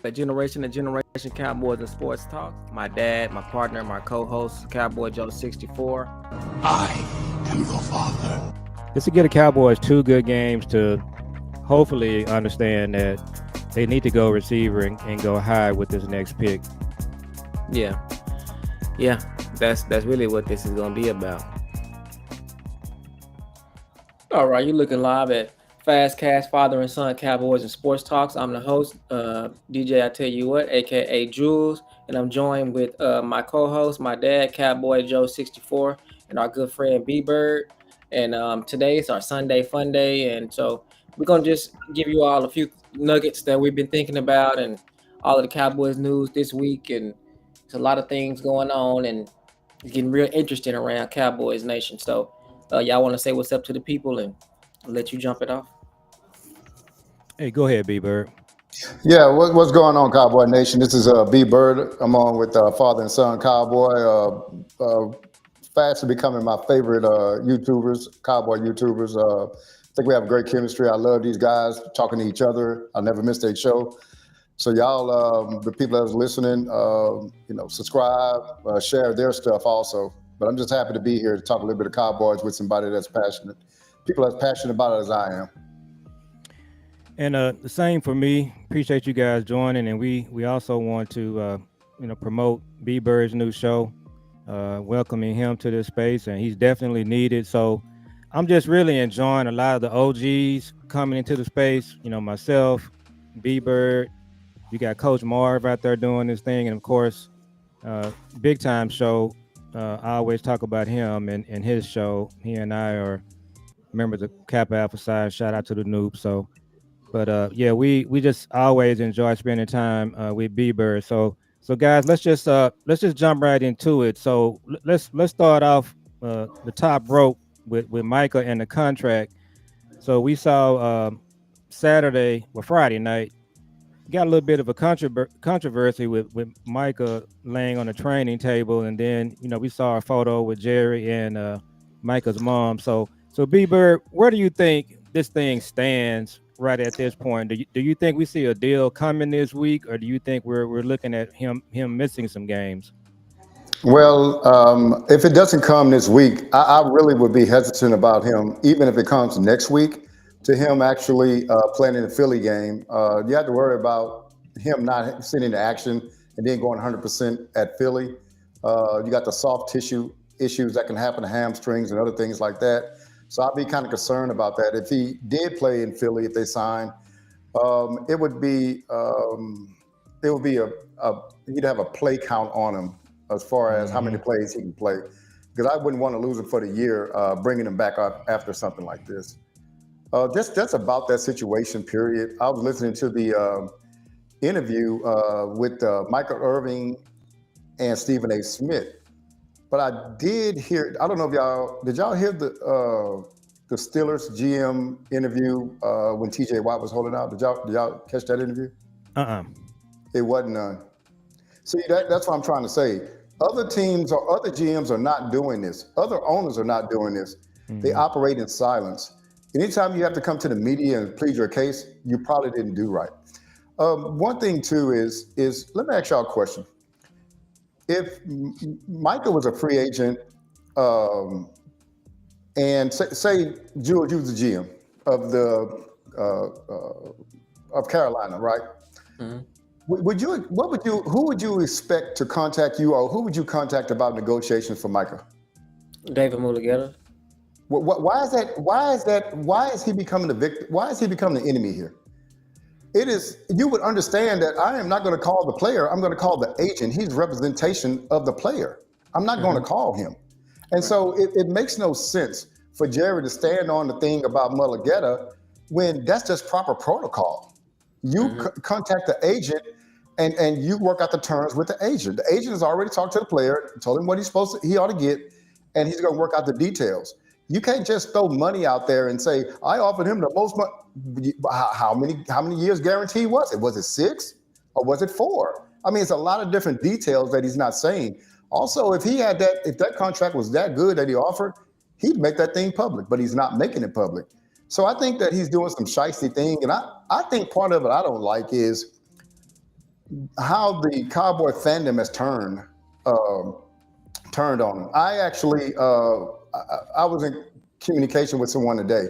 to Generation to Generation Cowboys and Sports Talk. My dad, my partner, my co-host, Cowboy Joe 64. I am your father. Just to get the Cowboys 2 good games to hopefully understand that they need to go receiver and go high with this next pick. Yeah, that's really what this is going to be about. All right, you're looking live at Fast Cast Father and Son Cowboys and Sports Talks. I'm the host, DJ I Tell You What, aka Jules, and I'm joined with my co-host, my dad, Cowboy Joe 64, and our good friend B.Bird. And today is our Sunday Fun Day, and so we're gonna just give you all a few nuggets that we've been thinking about, and all of the Cowboys news this week, and there's a lot of things going on, and it's getting real interesting around Cowboys Nation. So, y'all want to say what's up to the people and let you jump it off? Hey, go ahead, B-Bird. Yeah, what's going on, Cowboy Nation? This is B.Bird. I'm on with Father and Son Cowboy. Fast to becoming my favorite YouTubers, Cowboy YouTubers. I think we have great chemistry. I love these guys talking to each other. I never miss their show. So y'all, the people that's listening, subscribe, share their stuff also. But I'm just happy to be here to talk a little bit of Cowboys with somebody that's passionate. People that's passionate about it as I am. And the same for me. Appreciate you guys joining, and we also want to promote B-Bird's new show, welcoming him to this space, and he's definitely needed. So I'm just really enjoying a lot of the OGs coming into the space. You know, myself, B-Bird, you got Coach Marv out there doing this thing, and of course, big time show. I always talk about him and his show. He and I are members of Kappa Alpha Psi. Shout out to the noob. So. But we just always enjoy spending time with B-Bird. So guys, let's just jump right into it. So let's start off the top rope with Micah and the contract. So we saw Friday night, got a little bit of a controversy with Micah laying on the training table, and then we saw a photo with Jerry and Micah's mom. So B-Bird, where do you think this thing stands right at this point? Do you think we see a deal coming this week, or do you think we're looking at him missing some games? Well, if it doesn't come this week, I really would be hesitant about him, even if it comes next week, to him actually playing in the Philly game. You have to worry about him not sitting into action and then going 100% at Philly. You got the soft tissue issues that can happen to hamstrings and other things like that. So I'd be kind of concerned about that. If he did play in Philly, if they signed, it would be he'd have a play count on him as far as how many plays he can play, because I wouldn't want to lose him for the year, bringing him back up after something like this. That's about that situation. Period. I was listening to the interview with Michael Irvin and Stephen A. Smith. But I did hear. I don't know if did y'all hear the Steelers GM interview when T.J. Watt was holding out? Did y'all catch that interview? It wasn't none. See, that's what I'm trying to say. Other teams or other GMs are not doing this. Other owners are not doing this. Mm-hmm. They operate in silence. Anytime you have to come to the media and plead your case, you probably didn't do right. One thing too is let me ask y'all a question. If Michael was a free agent, and say Jules, you was the GM of of Carolina, right? Mm-hmm. Who would you expect to contact you, or who would you contact about negotiations for Michael? David Mulligetta. Why is that? Why is he becoming the victim? Why is he becoming the enemy here? It is, you would understand that I am not going to call the player. I'm going to call the agent. He's representation of the player. I'm not going to call him. And so it makes no sense for Jerry to stand on the thing about Mulligetta when that's just proper protocol. You contact the agent and you work out the terms with the agent. The agent has already talked to the player, told him what he ought to get, and he's going to work out the details. You can't just throw money out there and say, I offered him the most money. How many years guarantee was it? Was it 6 or was it 4? I mean, it's a lot of different details that he's not saying. Also, if that contract was that good that he offered, he'd make that thing public, but he's not making it public. So I think that he's doing some shysty thing. And I think part of it I don't like is how the Cowboy fandom has turned on him. I actually I was in communication with someone today,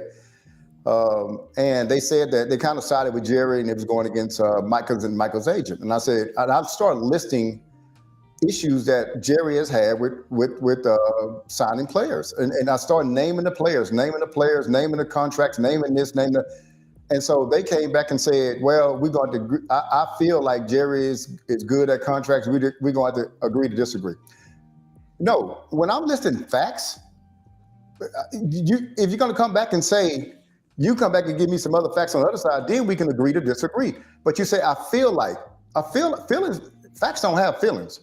and they said that they kind of sided with Jerry and it was going against Michael's agent. And I said, and I started listing issues that Jerry has had with signing players, and I started naming the players, naming the contracts, naming this, naming that. And so they came back and said, "Well, we're going to. I feel like Jerry is good at contracts. We're going to have to agree to disagree." No, when I'm listing facts, if you're going to come back and say, you come back and give me some other facts on the other side, then we can agree to disagree. But you say, I feel feelings. Facts don't have feelings.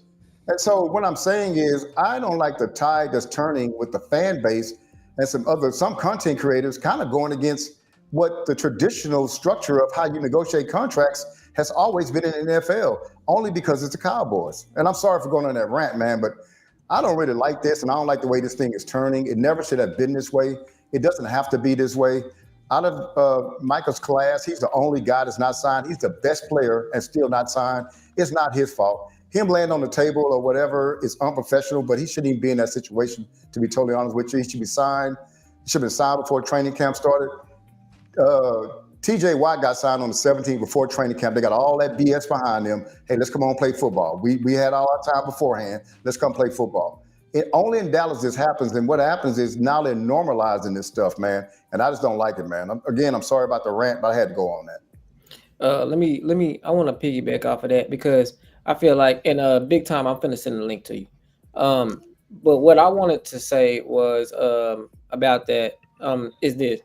And so what I'm saying is, I don't like the tide that's turning with the fan base and some content creators kind of going against what the traditional structure of how you negotiate contracts has always been in the NFL, only because it's the Cowboys. And I'm sorry for going on that rant, man, but I don't really like this, and I don't like the way this thing is turning. It never should have been this way. It doesn't have to be this way. Out of Michael's class, he's the only guy that's not signed. He's the best player and still not signed. It's not his fault. Him laying on the table or whatever is unprofessional, but he shouldn't even be in that situation, to be totally honest with you. He should be signed. He should have been signed before training camp started. TJ Watt got signed on the 17th before training camp. They got all that BS behind them. Hey, let's come on play football. We had all our time beforehand. Let's come play football. Only in Dallas this happens, and what happens is now they're normalizing this stuff, man. And I just don't like it, man. I'm sorry about the rant, but I had to go on that. Let me. I want to piggyback off of that because I feel like in big time. I'm finna send a link to you. But what I wanted to say was about that is this.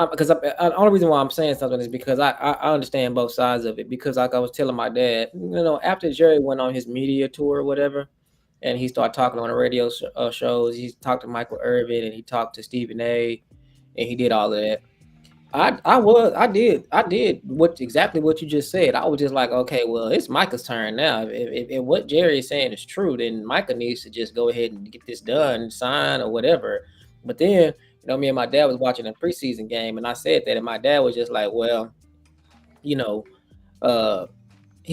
Because the only reason why I'm saying something is because I understand both sides of it. Because like I was telling my dad, after Jerry went on his media tour or whatever, and he started talking on the radio shows, he talked to Michael Irvin and he talked to Stephen A. and he did all of that. I did exactly what you just said. I was just like, okay, well, it's Micah's turn now. If what Jerry is saying is true, then Micah needs to just go ahead and get this done, sign or whatever. But then, me and my dad was watching a preseason game, and I said that, and my dad was just like, well, he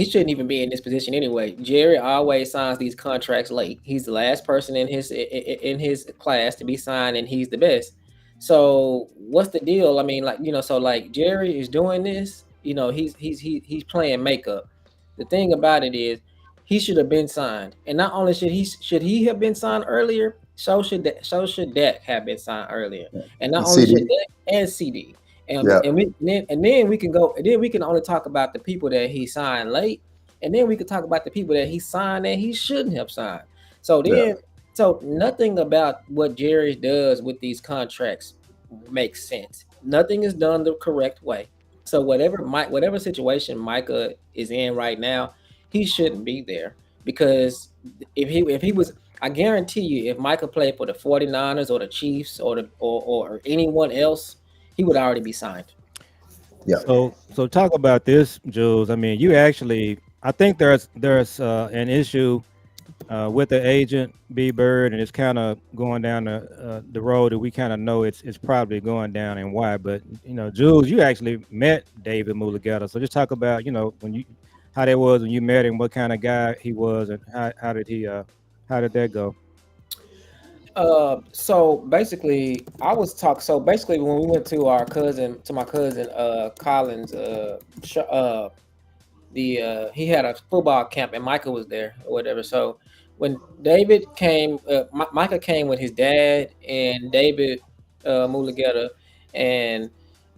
shouldn't even be in this position anyway. Jerry always signs these contracts late. He's the last person in his class to be signed, and he's the best. So what's the deal? I mean, so Jerry is doing this. He's playing makeup. The thing about it is, he should have been signed, and not only should he have been signed earlier, so should Dak have been signed earlier, and not only should Dak and CD. And then we can go. And then we can only talk about the people that he signed late, and then we can talk about the people that he signed that he shouldn't have signed. So so nothing about what Jerry does with these contracts makes sense. Nothing is done the correct way. So whatever situation Micah is in right now, he shouldn't be there, because if he was, I guarantee you, if Micah played for the 49ers or the Chiefs or anyone else, he would already be signed. Yeah. So talk about this, Jules. I mean, I think there's an issue with the agent B.Bird, and it's kind of going down the road that we kind of know it's probably going down, and why. But Jules, you actually met David Mulugeta, so just talk about how that was when you met him, what kind of guy he was, and how did that go? So basically, when we went to my cousin Colin's he had a football camp and Micah was there or whatever. So when David came, Micah came with his dad and David Mulugeta, and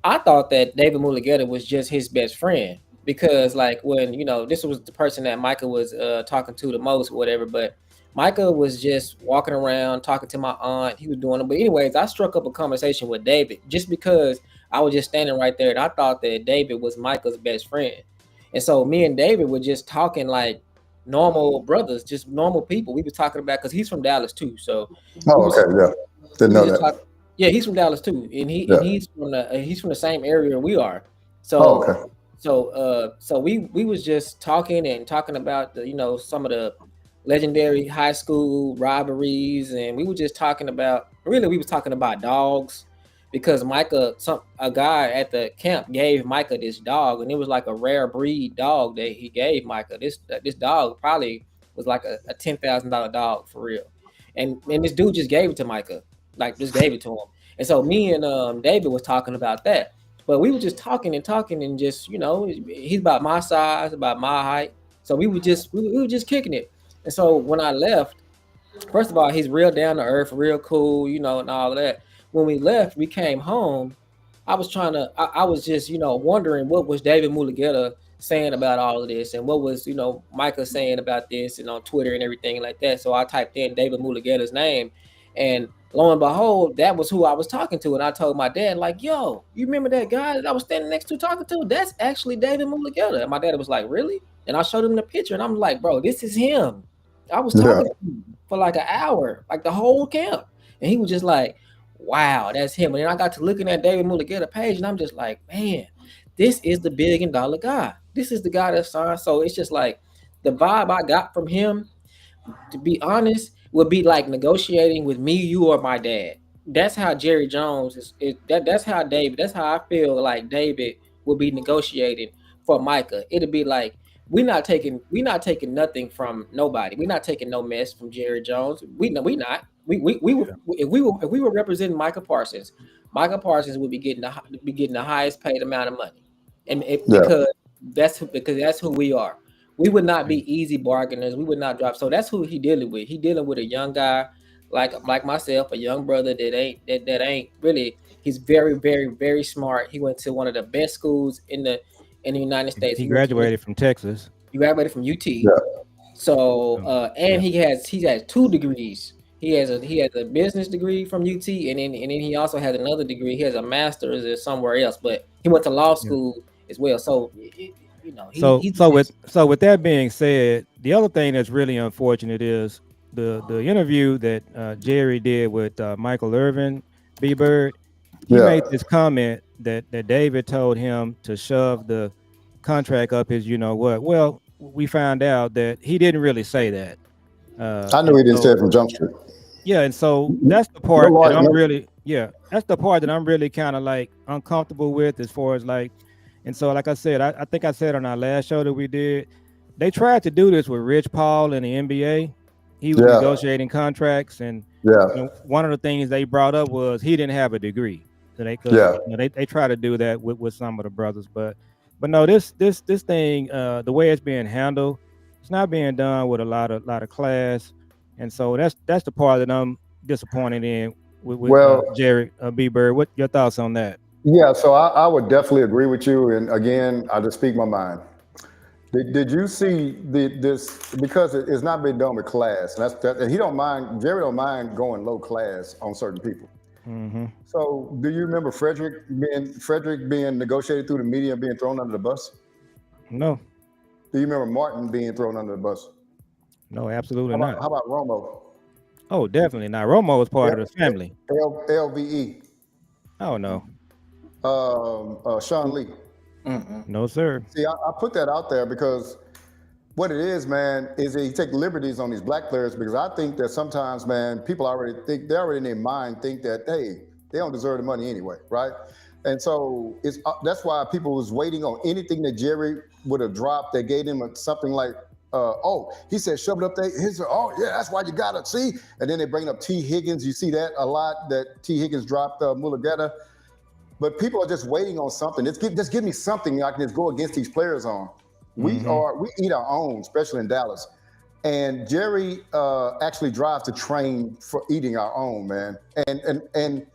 I thought that David Mulugeta was just his best friend, because when this was the person that Micah was talking to the most or whatever. But Micah was just walking around talking to my aunt. He was doing it. But anyways, I struck up a conversation with David just because I was just standing right there, and I thought that David was Micah's best friend. And so me and David were just talking like normal brothers, just normal people. We were talking about, because he's from Dallas too. So didn't know that. He's from Dallas too, and he's from the same area we are. So so we was just talking about some of the legendary high school rivalries, and we were just talking about, we was talking about dogs. because a guy at the camp gave Micah this dog, and it was like a rare breed dog that he gave Micah. This dog probably was like a $10,000 dog for real, and this dude just gave it to Micah, like just gave it to him. And so me and David was talking about that, but we were just talking and talking, and just he's about my size, about my height, so we were just kicking it. And so when I left, first of all, he's real down to earth, real cool, and all of that. When we left, we came home. I was just, wondering what was David Mulugeta saying about all of this, and what was, Micah saying about this, and on Twitter and everything like that. So I typed in David Mulugeta's name, and lo and behold, that was who I was talking to. And I told my dad, like, yo, you remember that guy that I was standing next to talking to? That's actually David Mulugeta. And my dad was like, really? And I showed him the picture, and I'm like, bro, this is him. I was Yeah. talking to him for like an hour, like the whole camp. And he was just like, wow, that's him. And then I got to looking at David Mulugeta page, and I'm just like, man, this is the $1 billion guy. This is the guy that signed. So it's just like the vibe I got from him, to be honest, would be like negotiating with me, you, or my dad. That's how Jerry Jones that's how David, that's how I feel like David would be negotiating for Micah. It'd be like, we not taking nothing from nobody. We're not taking no mess from Jerry Jones. We not. We were, if we were representing Micah Parsons would be getting the highest paid amount of money, and Yeah. because that's who we are. We would not be easy bargainers. We would not drop. So that's who he dealing with. He dealing with a young guy like myself, a young brother that ain't really. He's very, very, very smart. He went to one of the best schools in the United States. He graduated from Texas. He graduated from UT. Yeah. So and he has 2 degrees. He has a business degree from UT, and then he also has another degree. He has a master's or somewhere else, but he went to law school as well. So So with that being said, the other thing that's really unfortunate is the interview that Jerry did with Michael Irvin, B.Bird. He made this comment that David told him to shove the contract up his what. Well, we found out that he didn't really say that. I knew he didn't say it from Jump Street. Yeah, and so that's the part that I'm really kind of like uncomfortable with, as far as like. And so, like I said, I think I said on our last show that we did, they tried to do this with Rich Paul in the NBA. He was negotiating contracts, and one of the things they brought up was he didn't have a degree. So they try to do that with some of the brothers, but no, this thing, the way it's being handled, it's not being done with a lot of class, and so that's the part that I'm disappointed in with Jerry B.Bird. What your thoughts on that? Yeah, so I would definitely agree with you. And again, I just speak my mind. Did you see this? Because it's not been done with class, and and Jerry don't mind going low class on certain people. Mm-hmm. So do you remember Frederick being negotiated through the media and being thrown under the bus? No. Do you remember Martin being thrown under the bus? No, absolutely not. How about Romo? Oh, definitely not. Romo was part of the family. LVE. Oh no. Sean Lee. No, sir. See, I put that out there because what it is, man, is that he take liberties on these black players, because I think that sometimes, man, people already in their mind think that, hey, they don't deserve the money anyway, right? And so that's why people was waiting on anything that Jerry would have dropped that gave him something like, he said, shove it up there. That's why you got to see. And then they bring up T. Higgins. You see that a lot, that T. Higgins dropped Mulugeta. But people are just waiting on something. Just give me something I can just go against these players on. We eat our own, especially in Dallas. And Jerry actually drives the train for eating our own, man. And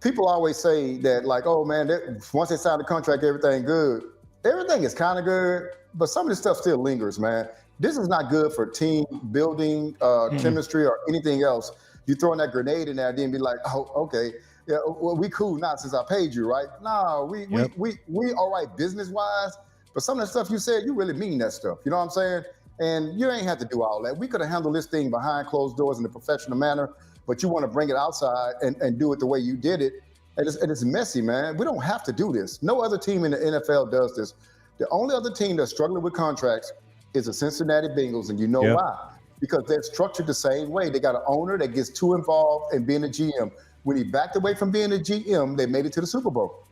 people always say that, like, oh man, once they sign the contract, everything good. Everything is kind of good, but some of this stuff still lingers, man. This is not good for team building, chemistry, or anything else. You throwing that grenade in there, then be like, oh, okay. Yeah, well, we cool now since I paid you, right? No, we all right business-wise, but some of the stuff you said, you really mean that stuff. You know what I'm saying? And you ain't have to do all that. We could have handled this thing behind closed doors in a professional manner, but you want to bring it outside and do it the way you did it. And it's messy, man. We don't have to do this. No other team in the NFL does this. The only other team that's struggling with contracts is the Cincinnati Bengals, and you know why? Because they're structured the same way. They got an owner that gets too involved in being a GM. When he backed away from being a GM, they made it to the Super Bowl.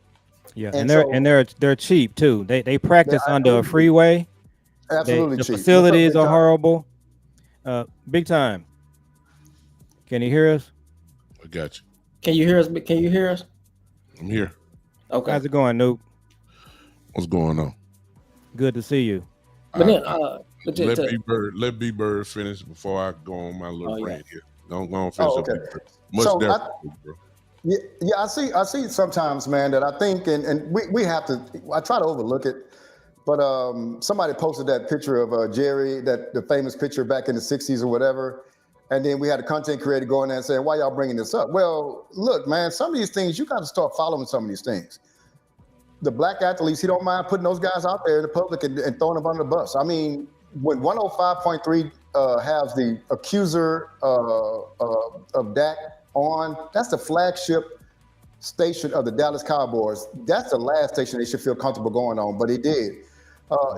Yeah, And they're cheap too. They practice under a freeway. Absolutely The cheap. What's up, facilities Big are Time? horrible. Big Time. Can you hear us? I got you. Can you hear us? Can you hear us? I'm here. Okay. How's it going, Noop? What's going on? Good to see you. But then, Let B.Bird finish before I go on my little rant here. Don't go on finish Oh, up okay. B.Bird. Much So definitely, bro. Yeah, I see sometimes, man, that I think, and we have to, I try to overlook it, but somebody posted that picture of Jerry, the famous picture back in the 60s or whatever, and then we had a content creator going there and saying, why y'all bringing this up? Well, look, man, some of these things, you got to start following some of these things. The black athletes, he don't mind putting those guys out there in the public and throwing them under the bus. I mean, when 105.3 has the accuser of Dak on, that's the flagship station of the Dallas Cowboys. That's the last station they should feel comfortable going on, but he did.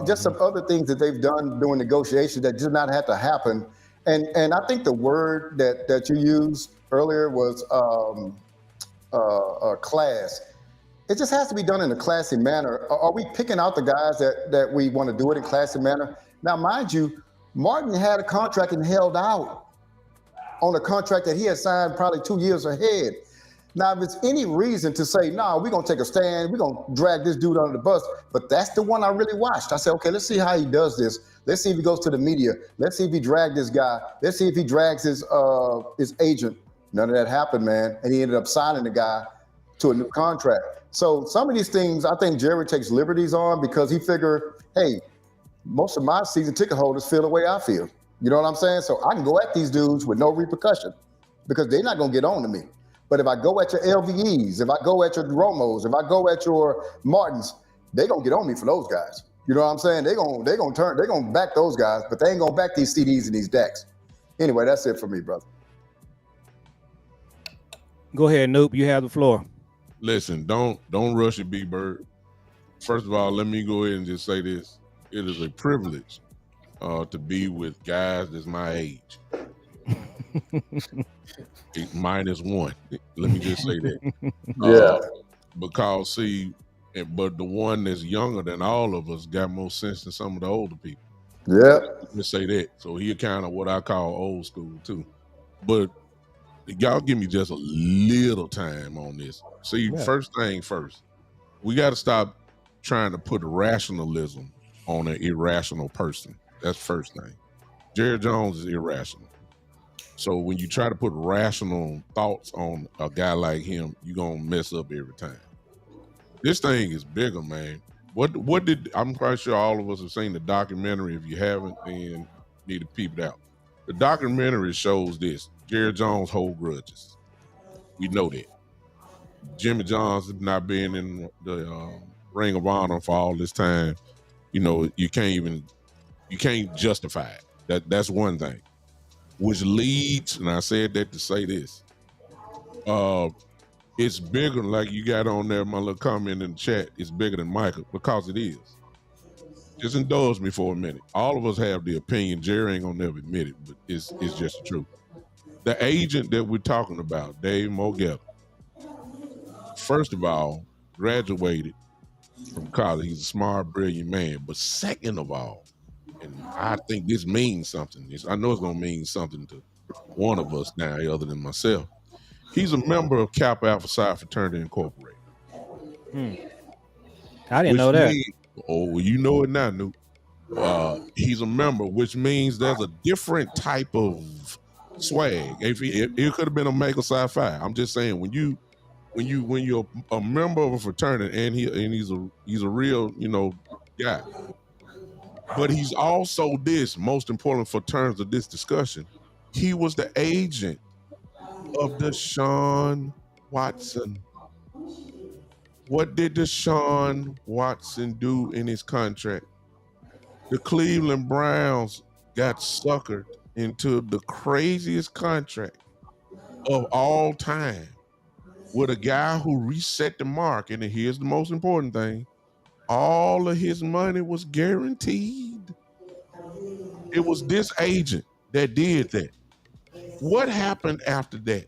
Just some other things that they've done during negotiations that did not have to happen. And I think the word that you used earlier was class. It just has to be done in a classy manner. Are we picking out the guys that we want to do it in a classy manner? Now, mind you, Martin had a contract and held out on a contract that he had signed probably 2 years ahead. Now, if it's any reason to say, no, we're going to take a stand, we're going to drag this dude under the bus, but that's the one I really watched. I said, okay, let's see how he does this. Let's see if he goes to the media. Let's see if he dragged this guy. Let's see if he drags his agent. None of that happened, man. And he ended up signing the guy to a new contract. So some of these things, I think Jerry takes liberties on because he figured, hey, most of my season ticket holders feel the way I feel. You know what I'm saying? So I can go at these dudes with no repercussion because they're not going to get on to me. But if I go at your LVEs, if I go at your Romos, if I go at your Martins, they're going to get on me for those guys. You know what I'm saying? They're going to back those guys, but they ain't going to back these CDs and these decks. Anyway, that's it for me, brother. Go ahead, Noop. You have the floor. Listen, don't rush it, B.Bird. First of all, let me go ahead and just say this. It is a privilege to be with guys that's my age. -1. Let me just say that. Yeah. Because but the one that's younger than all of us got more sense than some of the older people. Yeah. Let me say that. So he kind of what I call old school too. But y'all give me just a little time on this. See, First thing first, we got to stop trying to put rationalism on an irrational person. That's first thing. Jerry Jones is irrational. So when you try to put rational thoughts on a guy like him, you're going to mess up every time. This thing is bigger, man. I'm quite sure all of us have seen the documentary. If you haven't, then need to peep it out. The documentary shows this. Jerry Jones hold grudges. We know that. Jimmy Johnson not being in the Ring of Honor for all this time, you can't justify it. That's one thing. Which leads, and I said that to say this, it's bigger, like you got on there, my little comment in the chat, it's bigger than Michael, because it is. Just indulge me for a minute. All of us have the opinion. Jerry ain't gonna never admit it, but it's just the truth. The agent that we're talking about, Dave Mogel, first of all, graduated from college. He's a smart, brilliant man. But second of all, and I think this means something. I know it's going to mean something to one of us now other than myself. He's a member of Kappa Alpha Psi Fraternity Incorporated. I didn't know that. You know it now, Nuke. He's a member, which means there's a different type of swag. It could have been Omega Psi Phi. I'm just saying when you're a member of a fraternity and he's a real guy. But he's also this, most important for terms of this discussion, he was the agent of Deshaun Watson. What did Deshaun Watson do in his contract? The Cleveland Browns got suckered into the craziest contract of all time with a guy who reset the mark. And here's the most important thing. All of his money was guaranteed. It was this agent that did that. What happened after that?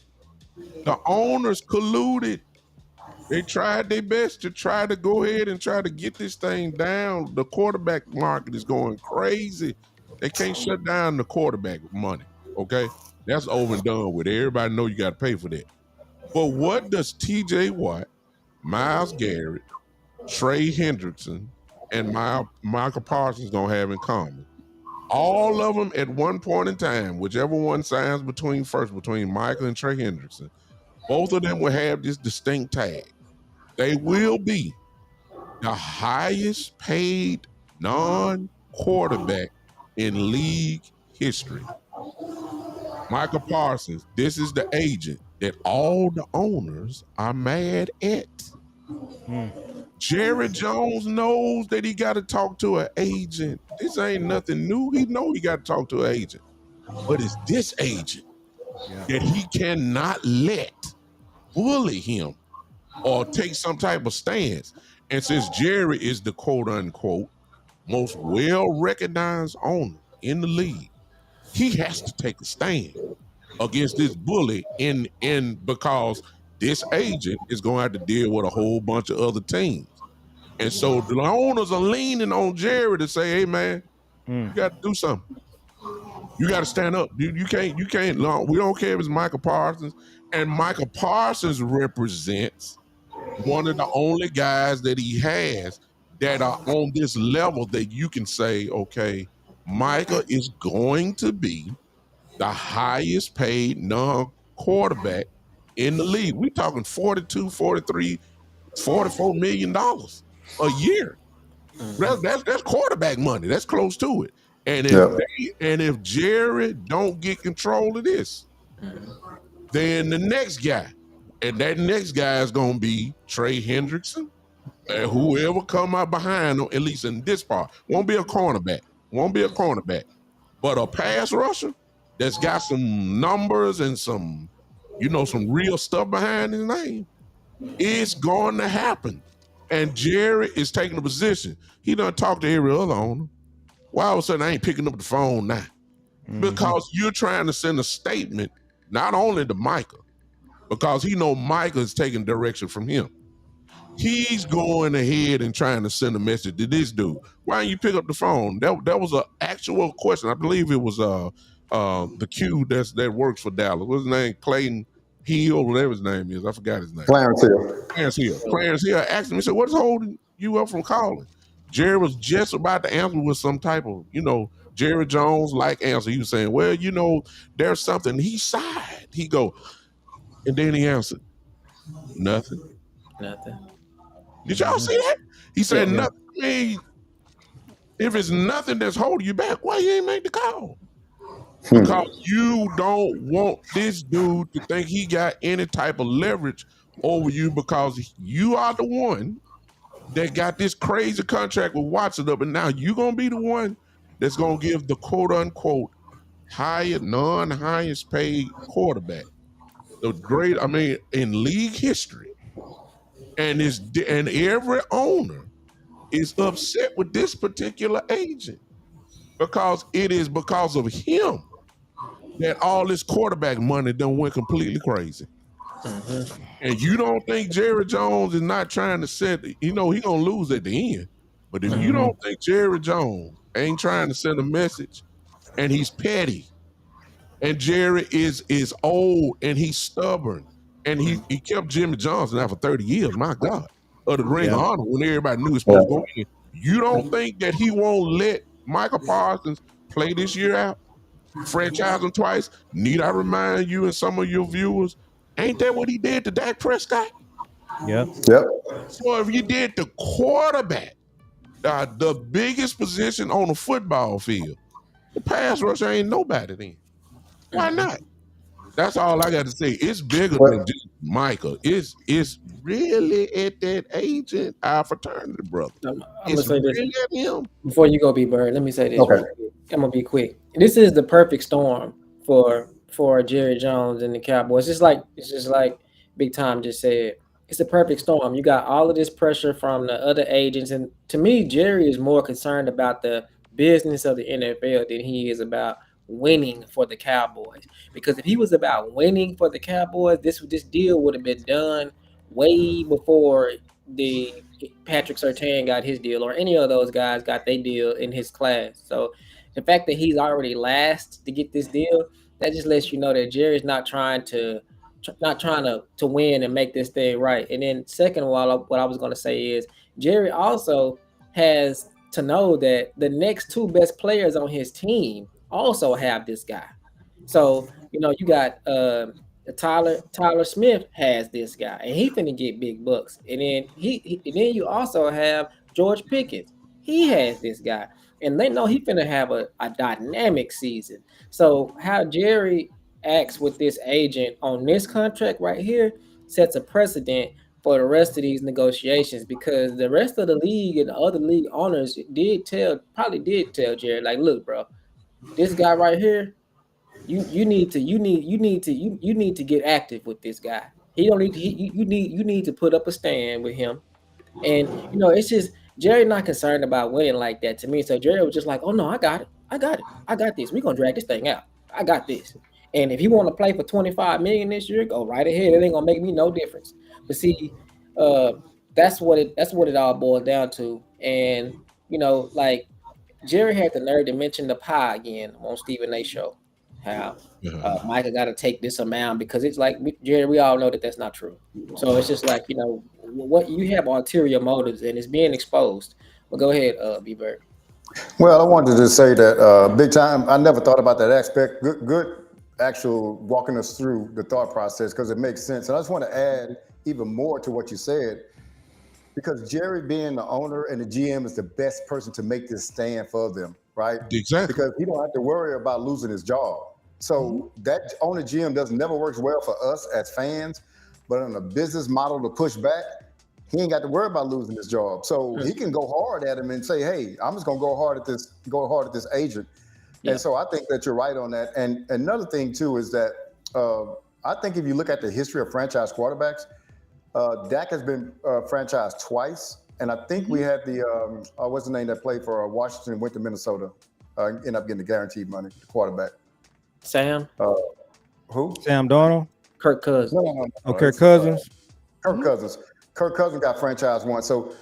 The owners colluded. They tried their best to try to go ahead and try to get this thing down. The quarterback market is going crazy. They can't shut down the quarterback money. Okay, that's over and done with. Everybody know you got to pay for that. But what does T.J. Watt, Myles Garrett, Trey Hendrickson, and Michael Parsons gonna have in common? All of them at one point in time, whichever one signs between Michael and Trey Hendrickson, both of them will have this distinct tag. They will be the highest paid non-quarterback in league history. Michael Parsons, this is the agent that all the owners are mad at. Jerry Jones knows that he got to talk to an agent. This ain't nothing new. He know he got to talk to an agent. But it's this agent that he cannot let bully him or take some type of stance. And since Jerry is the quote unquote most well-recognized owner in the league, he has to take a stand against this bully in because this agent is going to have to deal with a whole bunch of other teams. And so the owners are leaning on Jerry to say, hey man, you got to do something. You got to stand up. You can't, we don't care if it's Michael Parsons. And Michael Parsons represents one of the only guys that he has that are on this level that you can say, okay, Michael is going to be the highest paid non-quarterback in the league. We're talking 42, 43, $44 million a year. That's quarterback money. That's close to it. And if Jerry don't get control of this, then the next guy, and that next guy is going to be Trey Hendrickson, and whoever come out behind him, at least in this part, won't be a cornerback, but a pass rusher that's got some numbers and some real stuff behind his name. It's going to happen. And Jerry is taking a position. He done talked to every other owner. Why all of a sudden I ain't picking up the phone now? Because you're trying to send a statement not only to Micah, because he know Micah is taking direction from him. He's going ahead and trying to send a message to this dude. Why don't you pick up the phone? That was an actual question. I believe it was the Q that works for Dallas. What's his name? Clayton Hill, whatever his name is. I forgot his name. Clarence Hill. Clarence Hill asked him, he said, what's holding you up from calling? Jerry was just about to answer with some type of, Jerry Jones-like answer. He was saying, well, there's something. He sighed. He go, and then he answered, nothing. Did y'all see that? He said nothing. I mean, if it's nothing that's holding you back, why you ain't make the call? Because you don't want this dude to think he got any type of leverage over you, because you are the one that got this crazy contract with Watson up, and now you're going to be the one that's going to give the quote-unquote non-highest paid quarterback in league history. And every owner is upset with this particular agent, because it is because of him that all this quarterback money done went completely crazy. And you don't think Jerry Jones is not trying to set, he gonna lose at the end. But if you don't think Jerry Jones ain't trying to send a message, and he's petty, and Jerry is old and he's stubborn, and he kept Jimmy Johnson out for 30 years, my God, of the Ring of Honor when everybody knew he was supposed to go in. You don't think that he won't let Michael Parsons play this year out? Franchise him twice. Need I remind you and some of your viewers, ain't that what he did to Dak Prescott? Yep. So if you did the quarterback, the biggest position on the football field, the pass rusher ain't nobody then. Why not? That's all I got to say. It's bigger than just Michael. It's really at that agent, our fraternity brother. I'm gonna say this at him. before you go, B.Bird. Let me say this. Okay. Real quick. I'm gonna be quick. This is the perfect storm for Jerry Jones and the Cowboys. It's just like Big Tom just said. It's a perfect storm. You got all of this pressure from the other agents, and to me, Jerry is more concerned about the business of the NFL than he is about winning for the Cowboys. Because if he was about winning for the Cowboys, this deal would have been done way before the Patrick Surtain got his deal or any of those guys got their deal in his class. So the fact that he's already last to get this deal, that just lets you know that Jerry's not trying to win and make this thing right. And then second of all, what I was going to say is Jerry also has to know that the next two best players on his team also have this guy. So you got Tyler Smith has this guy, and he finna get big bucks. And then and then you also have George Pickens. He has this guy, and they know he finna have a dynamic season. So how Jerry acts with this agent on this contract right here sets a precedent for the rest of these negotiations, because the rest of the league and the other league owners probably did tell Jerry, like, look, bro, this guy right here, you need to get active with this guy. He don't need to, you need to put up a stand with him. And it's just Jerry not concerned about winning like that to me. So Jerry was just like, oh no, I got it. I got this. We're gonna drag this thing out. I got this. And if you want to play for 25 million this year, go right ahead. It ain't gonna make me no difference. But see, that's what it all boils down to. And like Jerry had the nerve to mention the pie again on Stephen A. show. How Micah got to take this amount, because it's like, Jerry, we all know that that's not true. So it's just like, what you have ulterior motives and it's being exposed. Well, go ahead, B-Bird. Well, I wanted to say that big time. I never thought about that aspect. Good, actual walking us through the thought process, because it makes sense. And I just want to add even more to what you said, because Jerry, being the owner and the GM, is the best person to make this stand for them, right? Exactly. Because he don't have to worry about losing his job. So that owner GM never works well for us as fans, but on a business model to push back, he ain't got to worry about losing his job. So he can go hard at him and say, hey, I'm just gonna go hard at this agent. Yeah. And so I think that you're right on that. And another thing too is that I think if you look at the history of franchise quarterbacks, Dak has been franchised twice. And I think we had the what's the name that played for Washington, went to Minnesota, ended up getting the guaranteed money, the quarterback. Sam. Who? Sam Darnold. Kirk Cousins. No. Oh, Kirk Cousins. Kirk Cousins. Kirk Cousins got franchised once. So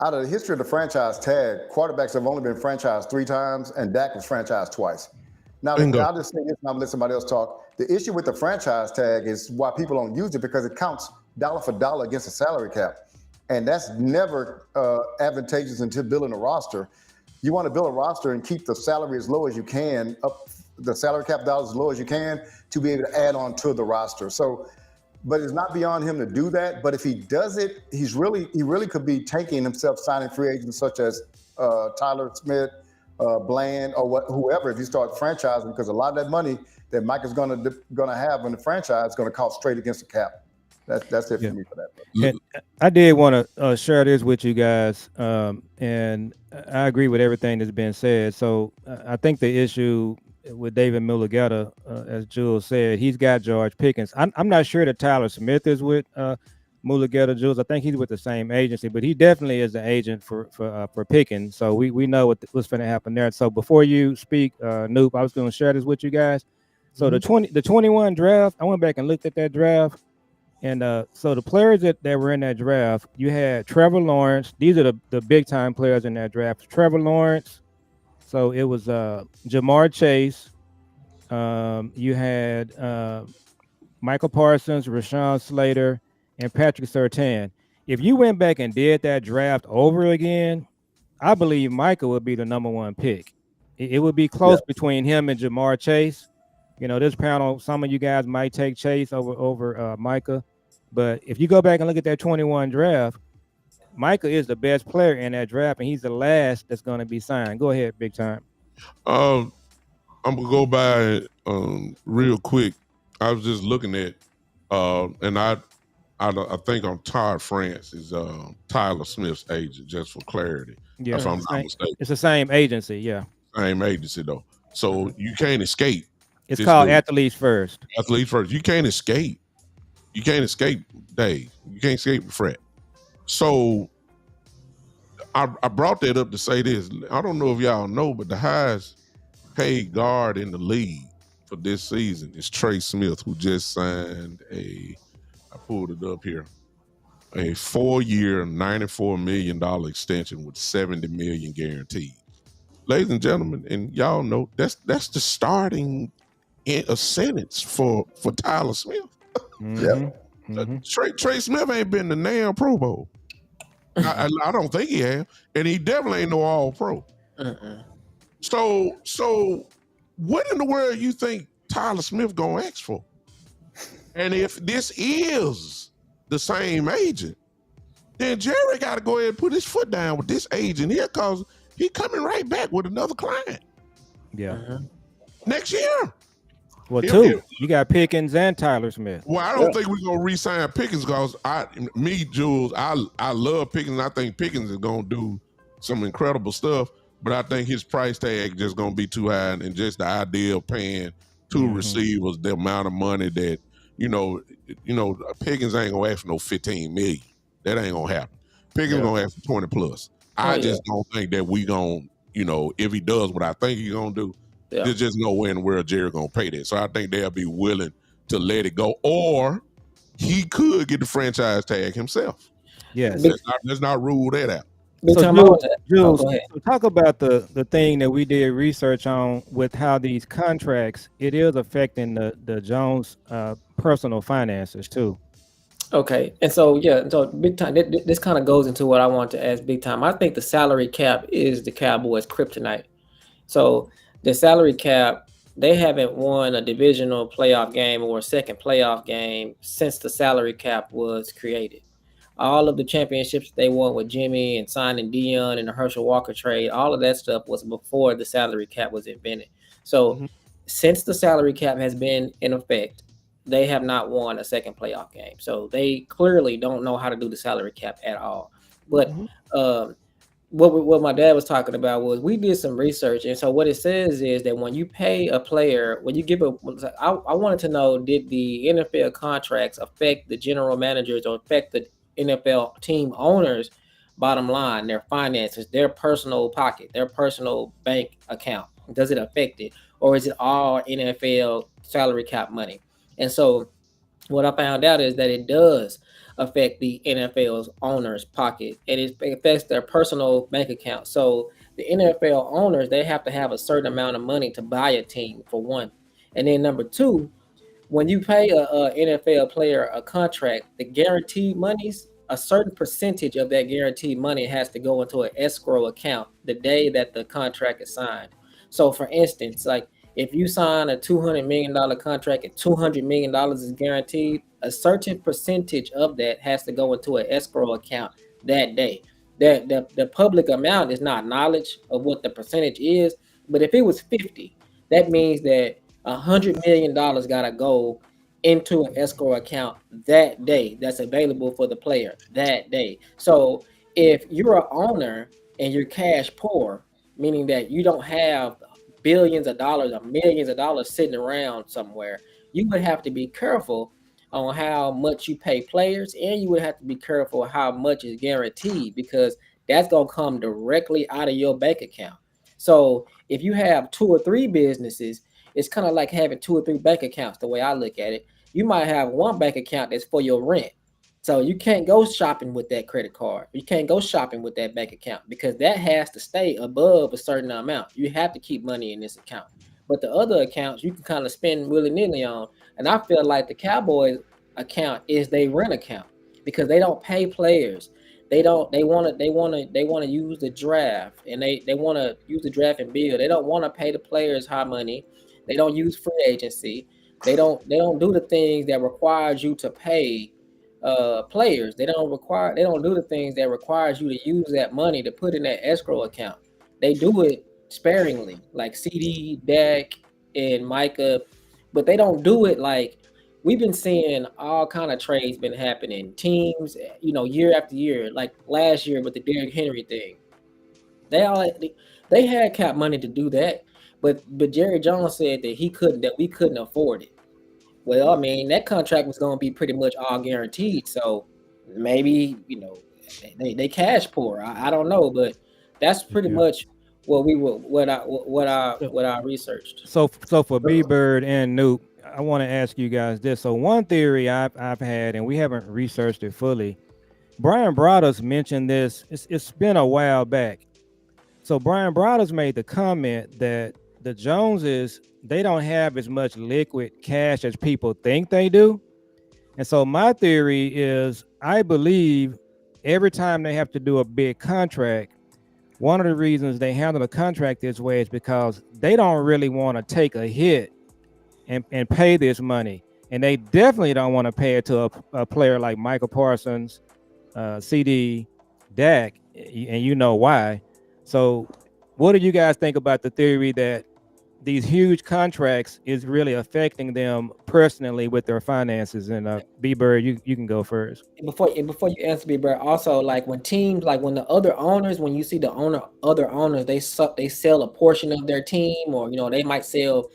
out of the history of the franchise tag, quarterbacks have only been franchised 3 times, and Dak was franchised twice. Now, I'll just say this, and I'll let somebody else talk. The issue with the franchise tag is why people don't use it, because it counts dollar for dollar against the salary cap. And that's never advantageous until building a roster. You want to build a roster and keep the salary as low as you can, up the salary cap dollars as low as you can, to be able to add on to the roster. So, but it's not beyond him to do that. But if he does it, he really could be tanking himself, signing free agents such as Tyler Smith, Bland, or whoever, if you start franchising, because a lot of that money that Mike is going to have in the franchise is going to cost straight against the cap. That's it for me for that. And I did want to share this with you guys, and I agree with everything that's been said. So I think the issue with David Mulugeta, as Jules said, he's got George Pickens. I'm not sure that Tyler Smith is with Mulugeta, Jules. I think he's with the same agency, but he definitely is the agent for Pickens. So we know what's going to happen there. So before you speak, Noop, I was going to share this with you guys. So the 21 draft, I went back and looked at that draft. And so the players that were in that draft, you had Trevor Lawrence. These are the big time players in that draft. Trevor Lawrence. So it was Jamar Chase. You had Michael Parsons, Rashawn Slater, and Patrick Surtain. If you went back and did that draft over again, I believe Michael would be the number 1 pick. It would be close between him and Jamar Chase. This panel, some of you guys might take Chase over Micah. But if you go back and look at that 21 draft, Micah is the best player in that draft, and he's the last that's going to be signed. Go ahead, big time. I'm gonna go by real quick. I was just looking at, and I think on Todd France is Tyler Smith's agent, just for clarity. Yeah, if I'm not mistaken. It's the same agency, yeah. Same agency though, so you can't escape. It's called Athletes First. Athletes First. You can't escape. You can't escape Dave. You can't escape the frat. So I brought that up to say this. I don't know if y'all know, but the highest paid guard in the league for this season is Trey Smith, who just signed I pulled it up here, a 4-year, $94 million extension with $70 million guaranteed. Ladies and gentlemen, and y'all know that's the starting in a sentence for Tyler Smith. Trey Smith ain't been the damn Pro Bowl. I don't think he have, and he definitely ain't no All Pro. So what in the world you think Tyler Smith gonna ask for? And if this is the same agent, then Jerry got to go ahead and put his foot down with this agent here, because he coming right back with another client. Yeah. Next year. Well, two. You got Pickens and Tyler Smith. Well, I don't think we're gonna re-sign Pickens, because Jules, I love Pickens. I think Pickens is gonna do some incredible stuff, but I think his price tag just gonna be too high, and just the idea of paying two receivers the amount of money that Pickens ain't gonna ask for no $15 million. That ain't gonna happen. Pickens gonna ask for 20 plus. I just don't think that we gonna, if he does what I think he's gonna do, there's just no way in the world Jerry gonna pay that. So I think they'll be willing to let it go, or he could get the franchise tag himself. Yes. Let's not rule that out. So Jules, talk about the thing that we did research on with how these contracts, it is affecting the Jones personal finances too. Okay, and so big time. This kind of goes into what I want to ask big time. I think the salary cap is the Cowboys' kryptonite. So the salary cap, they haven't won a divisional playoff game or a second playoff game since the salary cap was created. All of the championships they won with Jimmy and signing Dion and the Herschel Walker trade, all of that stuff was before the salary cap was invented. So since the salary cap has been in effect, they have not won a second playoff game. So they clearly don't know how to do the salary cap at all. But what my dad was talking about was, we did some research. And so what it says is that when you pay a player, when you give I wanted to know, did the NFL contracts affect the general managers or affect the NFL team owners' bottom line, their finances, their personal pocket, their personal bank account? Does it affect it? Or is it all NFL salary cap money? And so what I found out is that it does affect the NFL's owners' pocket, and it affects their personal bank account. So the NFL owners, they have to have a certain amount of money to buy a team, for one. And then number two, when you pay a NFL player a contract, the guaranteed monies, a certain percentage of that guaranteed money has to go into an escrow account the day that the contract is signed. So for instance, like, if you sign a $200 million contract and $200 million is guaranteed, a certain percentage of that has to go into an escrow account that day. The public amount is not knowledge of what the percentage is, but if it was 50, that means that $100 million got to go into an escrow account that day that's available for the player that day. So if you're an owner and you're cash poor, meaning that you don't have billions of dollars or millions of dollars sitting around somewhere, you would have to be careful on how much you pay players, and you would have to be careful how much is guaranteed, because that's going to come directly out of your bank account. So if you have 2 or 3 businesses, it's kind of like having 2 or 3 bank accounts. The way I look at it, you might have one bank account that's for your rent. So you can't go shopping with that credit card. You can't go shopping with that bank account, because that has to stay above a certain amount. You have to keep money in this account. But the other accounts you can kind of spend willy-nilly on. And I feel like the Cowboys account is their rent account, because they don't pay players. They want to use the draft, and they want to use the draft and build. They don't want to pay the players high money. They don't use free agency. They don't do the things that requires you to pay players. They don't do the things that requires you to use that money to put in that escrow account. They do it sparingly, like CD, Dak, and Micah, but they don't do it like we've been seeing. All kind of trades been happening. Teams, year after year, like last year with the Derrick Henry thing. They had cap money to do that, but Jerry Jones said that we couldn't afford it. Well, I mean, that contract was going to be pretty much all guaranteed. So maybe, they cash poor. I don't know, but that's pretty much what I researched. So for B-Bird and Nuke, I want to ask you guys this. So one theory I've had, and we haven't researched it fully. Brian Broaddus mentioned this. It's been a while back. So Brian Broaddus made the comment that the Joneses, they don't have as much liquid cash as people think they do. And so my theory is, I believe every time they have to do a big contract, one of the reasons they handle the contract this way is because they don't really want to take a hit and pay this money. And they definitely don't want to pay it to a player like Michael Parsons, CD, Dak, and you know why. So what do you guys think about the theory that these huge contracts is really affecting them personally with their finances? And B-Bird, you can go first. Before you answer, B-Bird, also like when teams, like when the other owners, when you see the other owners, they sell a portion of their team, or they might sell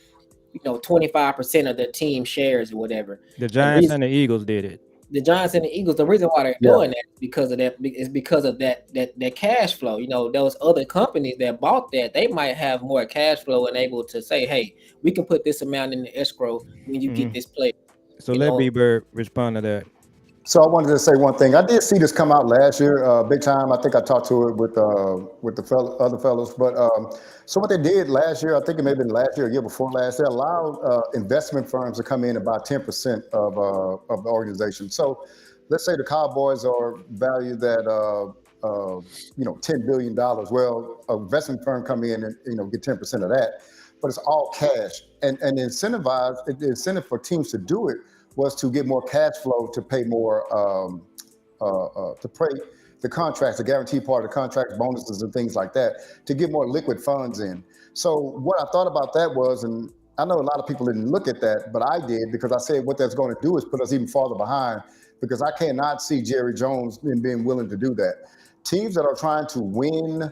25% of their team shares or whatever. The Giants and the Eagles did it. The Giants and the Eagles, the reason why they're doing that is because of that cash flow. Those other companies that bought that, they might have more cash flow and able to say, hey, we can put this amount in the escrow when you get this player. So let B-Bird respond to that. So I wanted to say one thing. I did see this come out last year, big time. I think I talked to it with the other fellows. But so what they did last year, I think it may have been last year, or year before last, they allowed investment firms to come in about 10% of the organization. So let's say the Cowboys are valued at $10 billion. Well, an investment firm come in and get 10% of that, but it's all cash. And the incentive for teams to do it was to get more cash flow to pay more, to pay the contracts, the guaranteed part of the contracts, bonuses and things like that, to get more liquid funds in. So what I thought about that was, and I know a lot of people didn't look at that, but I did, because I said what that's going to do is put us even farther behind, because I cannot see Jerry Jones being willing to do that. Teams that are trying to win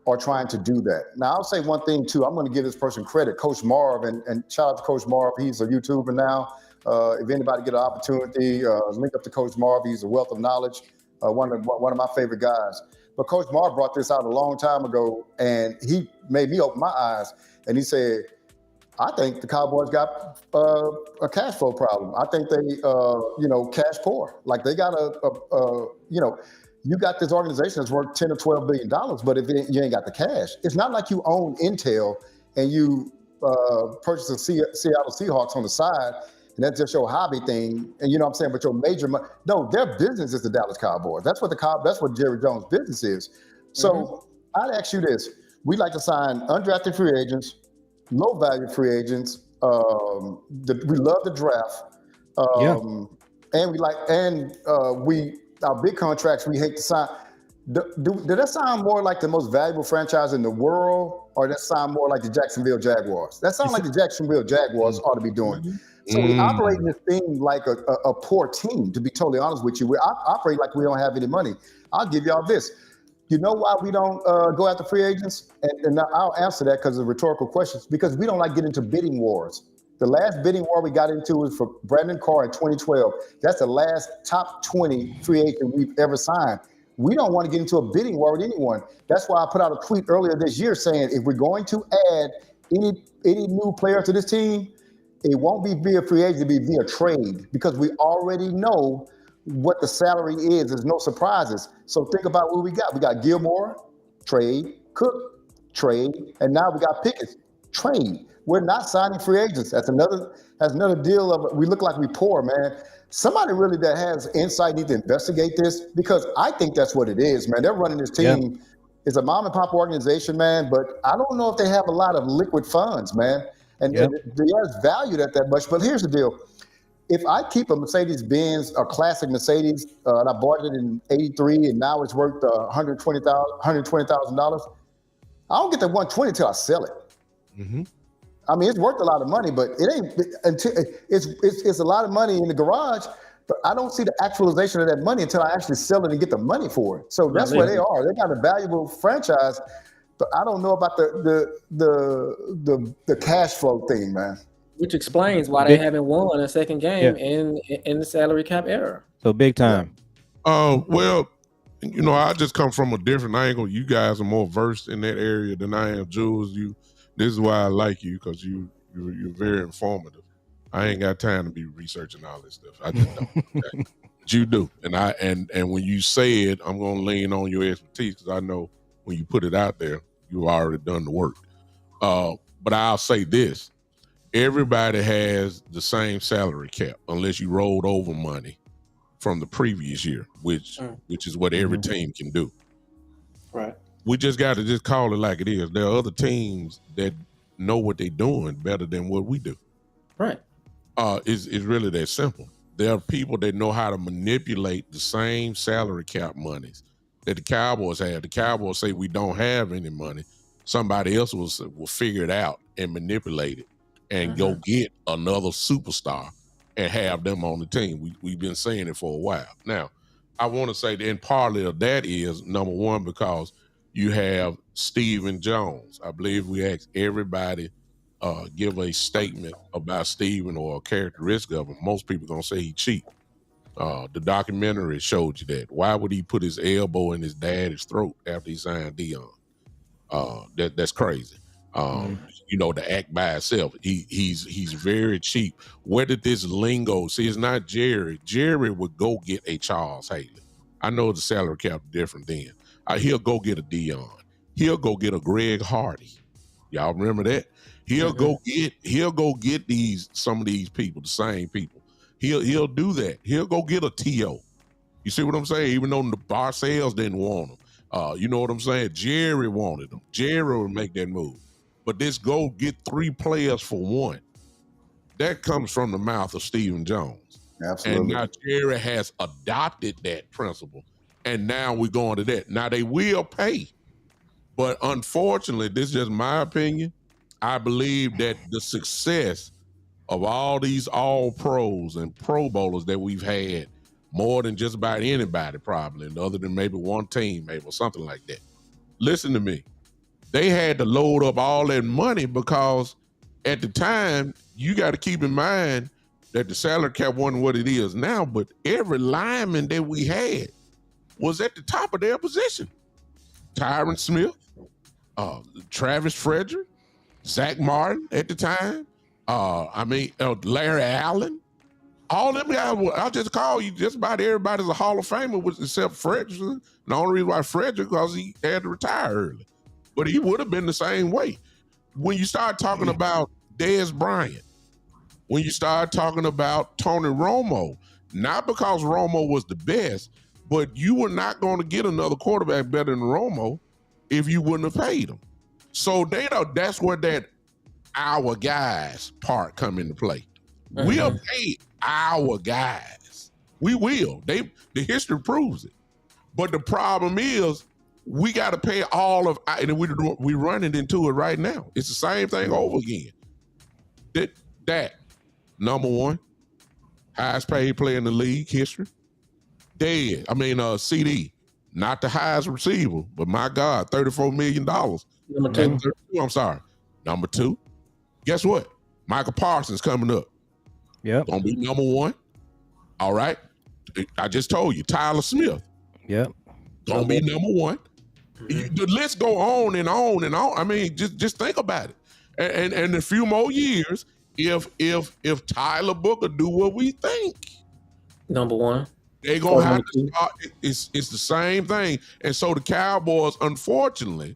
are trying to do that. Now, I'll say one thing too. I'm going to give this person credit, Coach Marv, and shout out to Coach Marv. He's a YouTuber now. If anybody get an opportunity, link up to Coach Marv. He's a wealth of knowledge, one of my favorite guys. But Coach Marv brought this out a long time ago, and he made me open my eyes. And he said, I think the Cowboys got a cash flow problem. I think they, cash poor. Like they got you got this organization that's worth $10 or $12 billion, but if you ain't got the cash, it's not like you own Intel and you purchase the Seattle Seahawks on the side, and that's just your hobby thing. And you know what I'm saying? But your major money, no, their business is the Dallas Cowboys. That's what Jerry Jones' business is. So I'd ask you this: we like to sign undrafted free agents, low value free agents. We love the draft, and our big contracts we hate to sign. Did that sound more like the most valuable franchise in the world, or that sound more like the Jacksonville Jaguars? That sounds like the Jacksonville Jaguars ought to be doing. So we operate this thing like a poor team, to be totally honest with you. We operate like we don't have any money. I'll give y'all this. You know why we don't go after free agents? And I'll answer that because of rhetorical questions. Because we don't like getting into bidding wars. The last bidding war we got into was for Brandon Carr in 2012. That's the last top 20 free agent we've ever signed. We don't want to get into a bidding war with anyone. That's why I put out a tweet earlier this year saying if we're going to add any new player to this team, it won't be via free agent, it'll be via trade, because we already know what the salary is. There's no surprises. So think about what we got. We got Gilmore, trade, Cook, trade, and now we got Pickett, trade. We're not signing free agents. That's another deal of we look like we poor, man. Somebody really that has insight need to investigate this, because I think that's what it is, man. They're running this team. Yeah. It's a mom and pop organization, man, but I don't know if they have a lot of liquid funds, man. And they're valued at that much. But here's the deal. If I keep a Mercedes-Benz, a classic Mercedes, and I bought it in '83, and now it's worth $120,000, I don't get the $120 till I sell it. Mm-hmm. I mean, it's worth a lot of money, but it ain't until it's a lot of money in the garage. But I don't see the actualization of that money until I actually sell it and get the money for it. So that's where they are. They got a valuable franchise, but I don't know about the cash flow thing, man. Which explains why they haven't won a second game in the salary cap era. So big time. Well, you know, I just come from a different angle. You guys are more versed in that area than I am, Jules. This is why I like you, because you're very informative. I ain't got time to be researching all this stuff. I just don't. Okay? But you do, and when you say it, I'm gonna lean on your expertise, because I know when you put it out there, you've already done the work. But I'll say this: everybody has the same salary cap, unless you rolled over money from the previous year, which is what every team can do. Right. We just got to just call it like it is. There are other teams that know what they're doing better than what we do. Right. It's really that simple. There are people that know how to manipulate the same salary cap monies that the Cowboys have. The Cowboys say we don't have any money. Somebody else will figure it out and manipulate it and go get another superstar and have them on the team. We've been saying it for a while. Now, I want to say that, and partly of that is, number one, because you have Stephen Jones. I believe we asked everybody give a statement about Stephen or a characteristic of him. Most people gonna say he cheat. The documentary showed you that. Why would he put his elbow in his daddy's throat after he signed Dion? That's crazy. You know, to act by itself. He's very cheap. Where did this lingo? See, it's not Jerry. Jerry would go get a Charles Haley. I know the salary cap different then. He'll go get a Dion. He'll go get a Greg Hardy. Y'all remember that? He'll go get some of these people, the same people. He'll do that. He'll go get a T.O. You see what I'm saying? Even though the Barcells didn't want him. You know what I'm saying? Jerry wanted him. Jerry would make that move. But this go get 3 players for one, that comes from the mouth of Stephen Jones. Absolutely. And now Jerry has adopted that principle. And now we're going to that. Now they will pay. But unfortunately, this is just my opinion. I believe that the success of all these all pros and pro bowlers that we've had, more than just about anybody probably, other than maybe one team, maybe, or something like that. Listen to me. They had to load up all that money because at the time, you got to keep in mind that the salary cap wasn't what it is now, but every lineman that we had was at the top of their position. Tyron Smith, Travis Frederick, Zach Martin at the time. Larry Allen. All them guys, I'll just call you, just about everybody's a Hall of Famer except Frederick. And the only reason why Frederick, because he had to retire early. But he would have been the same way. When you start talking about Dez Bryant, when you start talking about Tony Romo, not because Romo was the best, but you were not going to get another quarterback better than Romo if you wouldn't have paid him. So that's where that our guys part come into play. We'll pay our guys. We will. The history proves it. But the problem is we got to pay all of, and we're running into it right now. It's the same thing over again. That number one, highest paid player in the league history. CD, not the highest receiver, but my God, $34 million. Number 2. I'm sorry. Number 2, guess what? Michael Parsons coming up. Yep. Gonna be number 1. All right. I just told you, Tyler Smith. Yep. Gonna be number 1. The list go on and on and on. I mean, just think about it. And in a few more years, if Tyler Booker do what we think, number 1. they're gonna have to start. It's the same thing. And so the Cowboys, unfortunately,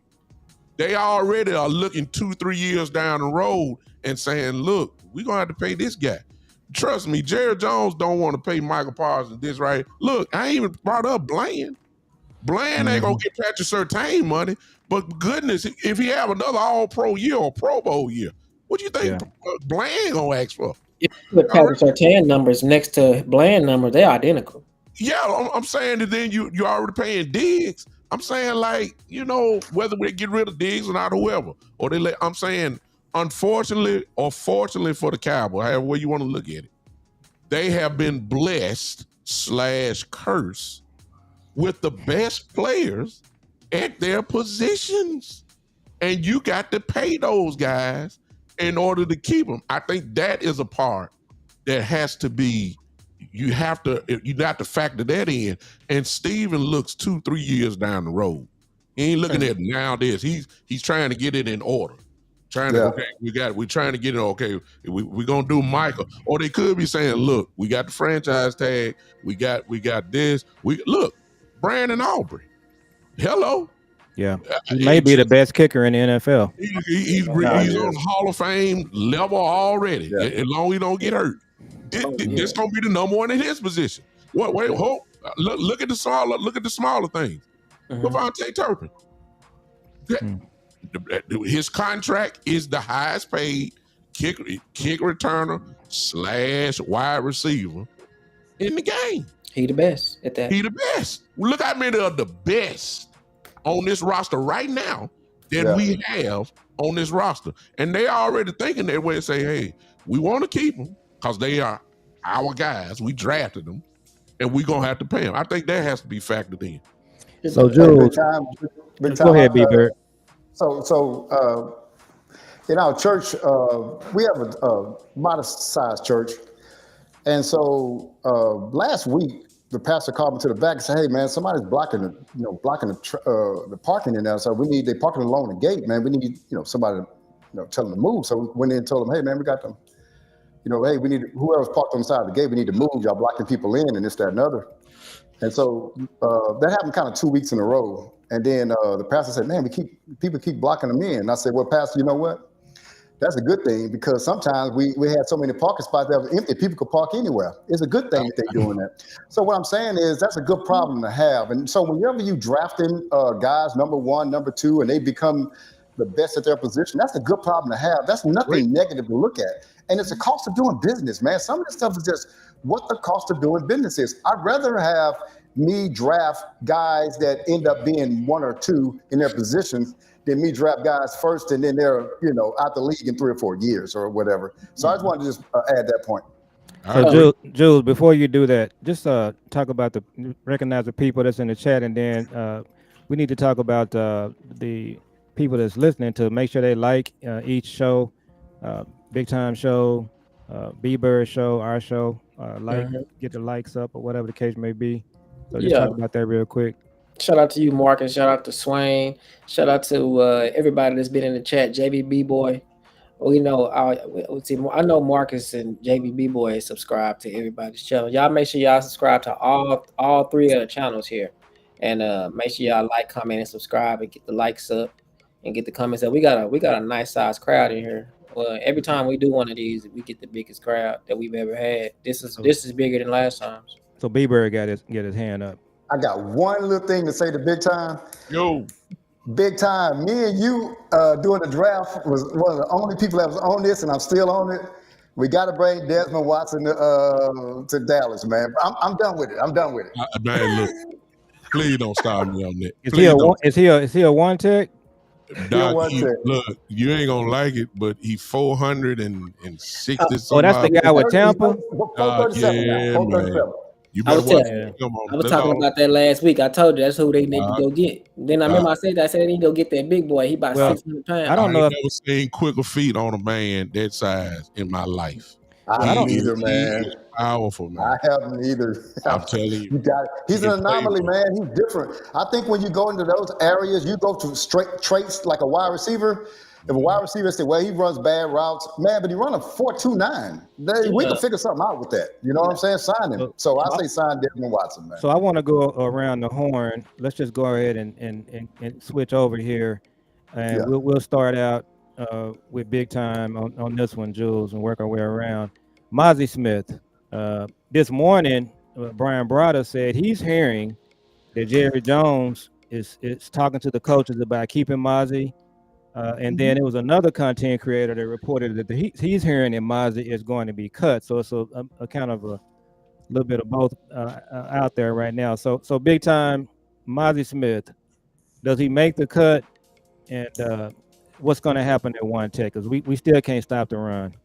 they already are looking 2-3 years down the road and saying, look, we're gonna have to pay this guy. Trust me, Jerry Jones don't want to pay Michael Parsons this, right? Look, I ain't even brought up Bland. Bland ain't gonna get Patrick Surtain money, but goodness, if he have another All-Pro year or Pro Bowl year, what do you think Bland gonna ask for? The Patrick Surtain numbers next to Bland numbers, they're identical. Yeah, I'm saying that then you already paying Diggs. I'm saying, like, you know, whether we get rid of Diggs or not, or whoever, or I'm saying, unfortunately or fortunately for the Cowboys, however way you want to look at it, they have been blessed / cursed with the best players at their positions. And you got to pay those guys in order to keep them. I think that is a part that has to be you have to factor that in. And Steven looks 2-3 years down the road. He ain't looking at now this. He's trying to get it in order. Trying to we're trying to get it okay. We're gonna do Michael. Or they could be saying, look, we got the franchise tag, we got this. Look, Brandon Aubrey. Hello. Yeah, he may be the best kicker in the NFL. He's on Hall of Fame level already. Yeah. As long as he don't get hurt, this gonna be the number one in his position. Look at the smaller things. Devontae Turpin. His contract is the highest paid kick returner / wide receiver in the game. He the best at that. He the best. Look how many of the best on this roster right now that we have on this roster. And they already thinking that way and say, hey, we want to keep them because they are our guys. We drafted them and we're going to have to pay them. I think that has to be factored in. So, Jules, go ahead, B-Bird. So in our church, we have a modest-sized church. And so last week, the pastor called me to the back and said, "Hey, man, somebody's blocking the parking in there. So they parking along the gate, man. We need somebody to tell them to move." So we went in and told them, "Hey, man, we got them. Hey, we need whoever's parked on the side of the gate. We need to move. Y'all blocking people in and this, that, and other." And so that happened kind of 2 weeks in a row. And then the pastor said, "Man, people keep blocking them in." And I said, "Well, Pastor, you know what? That's a good thing because sometimes we had so many parking spots that were empty, people could park anywhere. It's a good thing that they're doing that." So what I'm saying is that's a good problem to have. And so whenever you drafting guys, number 1, number 2, and they become the best at their position, that's a good problem to have. That's nothing negative to look at. And it's a cost of doing business, man. Some of this stuff is just what the cost of doing business is. I'd rather have me draft guys that end up being 1 or 2 in their positions than me draft guys first and then they're out the league in 3 or 4 years or whatever. So I just wanted to just add that point. So Jules, before you do that, just talk about recognize the people that's in the chat, and then we need to talk about the people that's listening to make sure they like each show, Big Time Show, B-Bird Show, our show, get the likes up or whatever the case may be. So just talk about that real quick. Shout out to you, Marcus. Shout out to Swain. Shout out to everybody that's been in the chat. JVB Boy. I know Marcus and JVB Boy subscribe to everybody's channel. Y'all make sure y'all subscribe to all 3 of the channels here, and make sure y'all like, comment, and subscribe, and get the likes up and get the comments up. We got a nice size crowd in here. Every time we do one of these, we get the biggest crowd that we've ever had. This is bigger than last times. So B-Bird got his hand up. I got one little thing to say to Big Time. Yo. Big Time, me and you doing the draft was one of the only people that was on this, and I'm still on it. We got to bring Desmond Watson to Dallas, man. I'm done with it. Man, look, please don't start me on that. Is he a one tech? Doc, look, you ain't gonna like it, but he 460. Oh, that's the guy with Tampa. 437 man. I was talking about that last week. I told you that's who they need to go get. Then I remember I said they need to go get that big boy. He about 600 pounds. I don't know. I've never seen quicker feet on a man that size in my life. I don't either, man. He's powerful, man. I haven't either. I'm telling you. He's an anomaly, man. He's different. I think when you go into those areas, you go to straight traits like a wide receiver. If a wide receiver say, well, he runs bad routes, man, but he run a 4.29. We can figure something out with that. You know what I'm saying? Sign him. So I say sign Desmond Watson, man. So I want to go around the horn. Let's just go ahead and switch over here. And we'll start out with Big Time on this one, Jules, and work our way around. Mozzie Smith. This morning, Brian Brada said he's hearing that Jerry Jones is talking to the coaches about keeping Mozzie. And then it was another content creator that reported that he's hearing that Mozzie is going to be cut. So it's a kind of a little bit of both out there right now. So Big Time, Mozzie Smith, does he make the cut? And what's going to happen at One Tech? Because we still can't stop the run.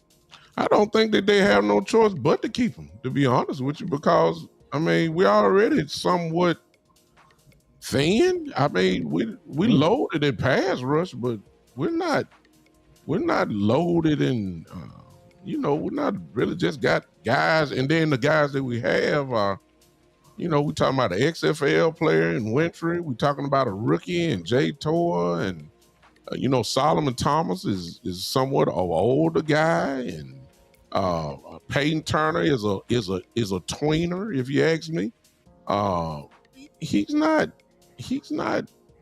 I don't think that they have no choice but to keep him, to be honest with you, because, I mean, we already somewhat thin. I mean, we loaded in pass rush, but we're not loaded in we're not really just got guys, and then the guys that we have are, we talking about an XFL player in Winfrey. We talking about a rookie and Jay Tor, and Solomon Thomas is somewhat of an older guy, and Peyton Turner is a tweener, if you ask me. He's not.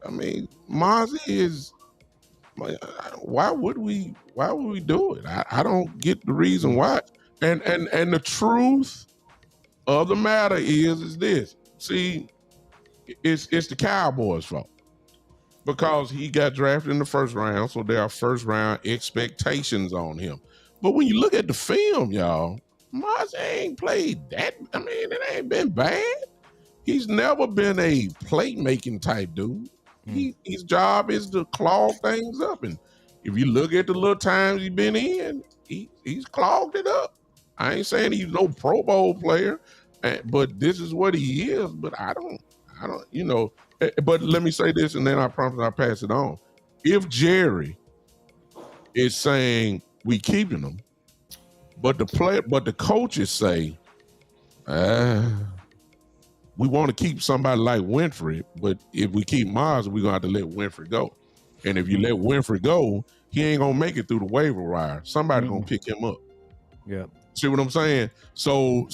I mean, Mozzie is. Why would we do it? I don't get the reason why. And the truth of the matter is this. See, it's the Cowboys' fault because he got drafted in the first round, so there are first round expectations on him. But when you look at the film, y'all, Mozzie ain't played that. I mean, it ain't been bad. He's never been a play-making type dude. His job is to clog things up. And if you look at the little times he's been in, he's clogged it up. I ain't saying he's no Pro Bowl player, but this is what he is. But I don't, but let me say this, and then I promise I'll pass it on. If Jerry is saying we keeping him, but the coaches say, we want to keep somebody like Winfrey, but if we keep Mars, we're going to have to let Winfrey go. And if you let Winfrey go, he ain't going to make it through the waiver wire. Somebody's going to pick him up. Yeah. See what I'm saying? So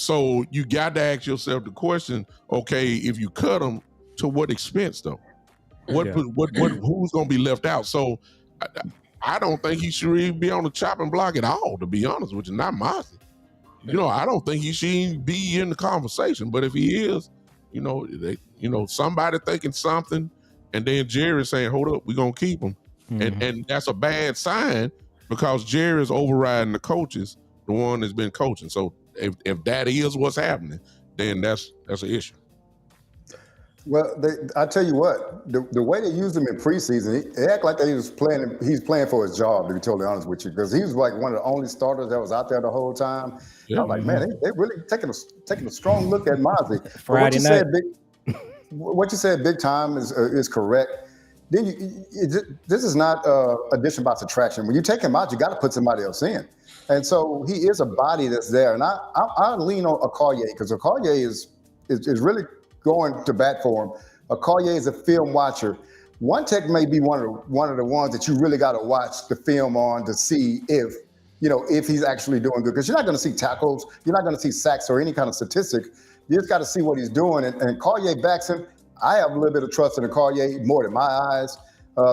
you got to ask yourself the question, okay, if you cut him, to what expense though? Who's going to be left out? So I don't think he should even be on the chopping block at all, to be honest with you, not Mozzie. I don't think he should even be in the conversation, but if he is, somebody thinking something, and then Jerry saying, "Hold up, we're gonna keep him," and that's a bad sign because Jerry's overriding the coaches, the one that's been coaching. So if that is what's happening, then that's an issue. Well, I tell you what, the way they used him in preseason, they act like he's playing for his job, to be totally honest with you, because he was like one of the only starters that was out there the whole time. Yeah. I was like, man, they really taking a strong look at Mozzie. Friday night. What you said, big time, is correct. Then this is not addition by subtraction. When you take him out, you got to put somebody else in. And so he is a body that's there. And I lean on Okoye because Okoye is really going to bat for him. Okoye is a film watcher. One Tech may be one of the ones that you really got to watch the film on to see if he's actually doing good. Because you're not going to see tackles, you're not going to see sacks or any kind of statistic. You just got to see what he's doing. And Collier backs him. I have a little bit of trust in Collier more than my eyes,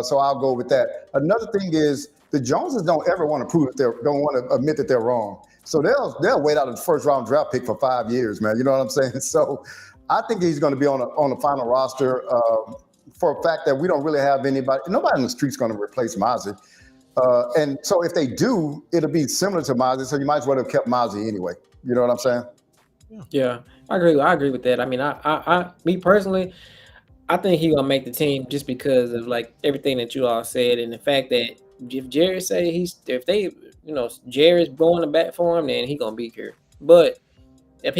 so I'll go with that. Another thing is the Joneses don't ever want to don't want to admit that they're wrong. So they'll wait out a first round draft pick for 5 years, man. You know what I'm saying? So I think he's going to be on the final roster for a fact that we don't really have nobody in the street's going to replace Mozzie. And so if they do, it'll be similar to Mozzie. So you might as well have kept Mozzie anyway. You know what I'm saying? Yeah, I agree with that. I mean, me personally, I think he's gonna make the team just because of like everything that you all said, and the fact that if Jerry say Jerry's going to bat for him, then he gonna be here. But if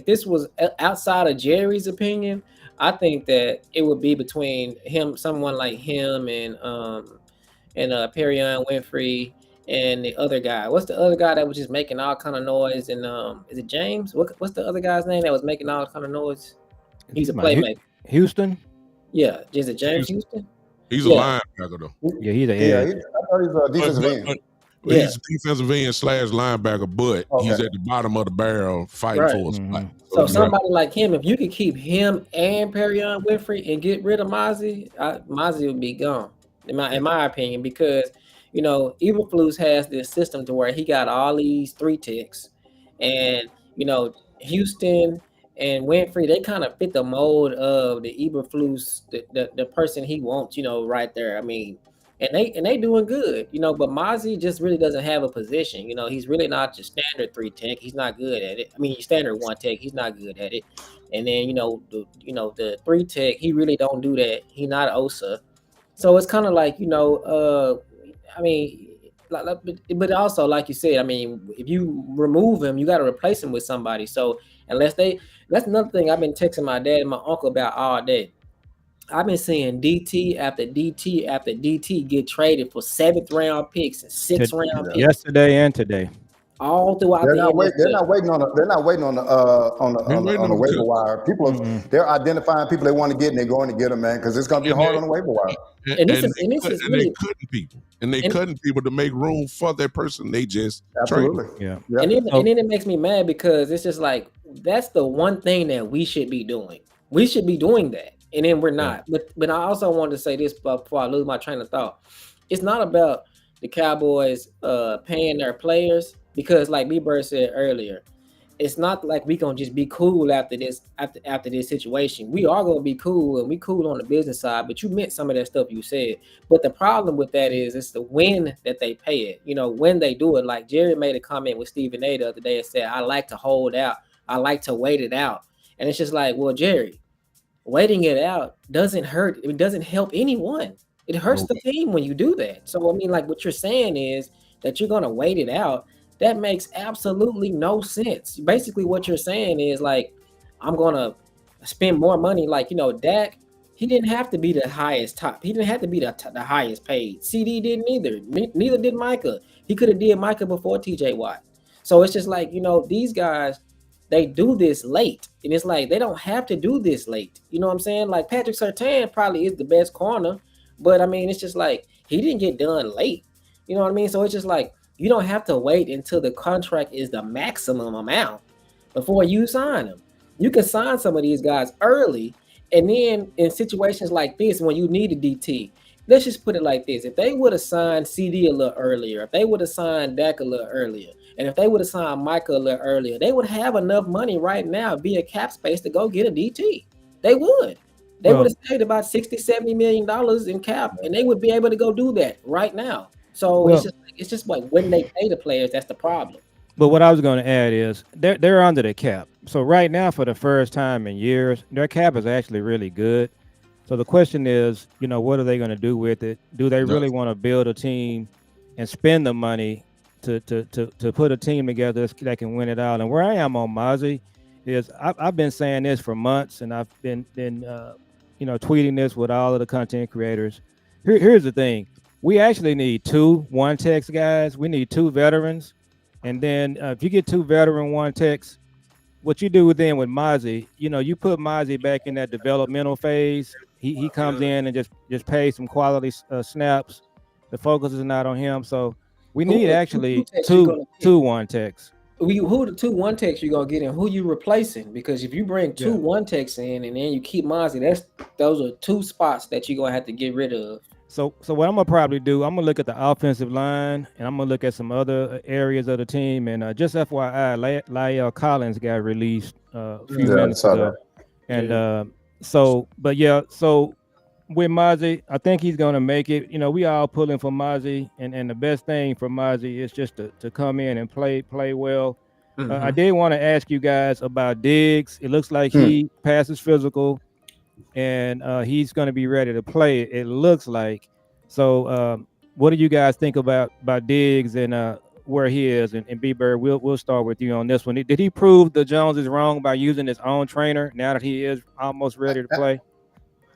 this was outside of Jerry's opinion, I think that it would be between someone like him, and Perion Winfrey. And the other guy, what's the other guy that was just making all kind of noise? And is it James? What's the other guy's name that was making all kind of noise? He's a playmaker. Houston? Yeah, is it James Houston? He's a linebacker though. Yeah, he's a I thought he was a defensive end. He's defensive end / linebacker, but he's at the bottom of the barrel fighting for a spot. So somebody like him, if you could keep him and Perion Winfrey and get rid of Mozzie, Mozzie would be gone, in my opinion, because Eberflus has this system to where he got all these 3 ticks, and Houston and Winfrey, they kind of fit the mold of the Eberflus, the person he wants, right there. I mean, and they doing good, but Mozzie just really doesn't have a position. He's really not your standard 3 tech. He's not good at it. I mean, standard 1 tech, he's not good at it. And then the 3 tech, he really don't do that. He's not Osa, so it's kind of like I mean, but also, like you said, I mean, if you remove him, you got to replace him with somebody. So that's another thing I've been texting my dad and my uncle about all day. I've been seeing DT after DT after DT get traded for 7th-round picks and 6th-round picks Yesterday and today. all throughout They're the not wait. They're NFL. not waiting on. They're not waiting on the Been waiting on the on the waiver cut. wire. They're identifying people they want to get, and they're going to get them, man, because it's going to be And hard they, on the waiver wire. And this is they really cutting people. And they and, cutting people to make room for that person they just traded. Absolutely. Yeah. Yeah. and then it makes me mad because it's just like that's the one thing that we should be doing. We should be doing that, and then we're not. But I also wanted to say this before I lose my train of thought. It's not about the Cowboys paying their players because, like B-Bird said earlier, it's not like we gonna just be cool after this situation. We are gonna be cool and we cool on the business side, but you meant some of that stuff you said. But the problem with that is it's the when that they pay it. You know, when they do it. Like Jerry made a comment with Stephen A the other day and said, I like to hold out. I like to wait it out. And it's just like, well, Jerry, waiting it out doesn't hurt. It doesn't help anyone. It hurts the team when you do that. So I mean, like what you're saying is that you're gonna wait it out. That makes absolutely no sense. Basically, what you're saying is like, I'm gonna spend more money. Like Dak, he didn't have to be the highest top. He didn't have to be the highest paid. CD didn't either. Neither did Micah. He could have did Micah before TJ Watt. So it's just like these guys, they do this late, and it's like they don't have to do this late. You know what I'm saying? Like Patrick Surtain probably is the best corner, but I mean it's just like he didn't get done late. You know what I mean? So it's just like you don't have to wait until the contract is the maximum amount before you sign them. You can sign some of these guys early, and then in situations like this, when you need a DT, let's just put it like this: if they would have signed CD a little earlier, if they would have signed Dak a little earlier, and if they would have signed Micah a little earlier, they would have enough money right now via cap space to go get a DT. They would. They would have saved about $60-70 million in cap, and they would be able to go do that right now. So it's just like when they pay the players, that's the problem. But what I was going to add is they're under the cap. So right now, for the first time in years, their cap is actually really good. So the question is, what are they going to do with it? Do they really want to build a team and spend the money to put a team together that can win it out? And where I am on Mozzie is I've been saying this for months, and I've been tweeting this with all of the content creators. Here's the thing: we actually need 2 one-text guys. We need 2 veterans, and then if you get 2 veteran one-texts, what you do then with Mozzie, you put Mozzie back in that developmental phase. He comes in and just pays some quality snaps. The focus is not on him, so we need actually two one-texts. Who the 2 one-techs you gonna get and who you replacing? Because if you bring 2 one-techs in and then you keep Mozzie, those are 2 spots that you're gonna have to get rid of. So what I'm gonna probably do, I'm gonna look at the offensive line and I'm gonna look at some other areas of the team. And just FYI, La'el Collins got released a few minutes ago. And so with Mozzie, I think he's gonna make it. We all pulling for Mozzie, and the best thing for Mozzie is just to come in and play well. Mm-hmm. I did want to ask you guys about Diggs. It looks like he passes physical, and he's going to be ready to play. It looks like. So, what do you guys think about Diggs and where he is? And B-Bird, we'll start with you on this one. Did he prove the Jones is wrong by using his own trainer now that he is almost ready to play?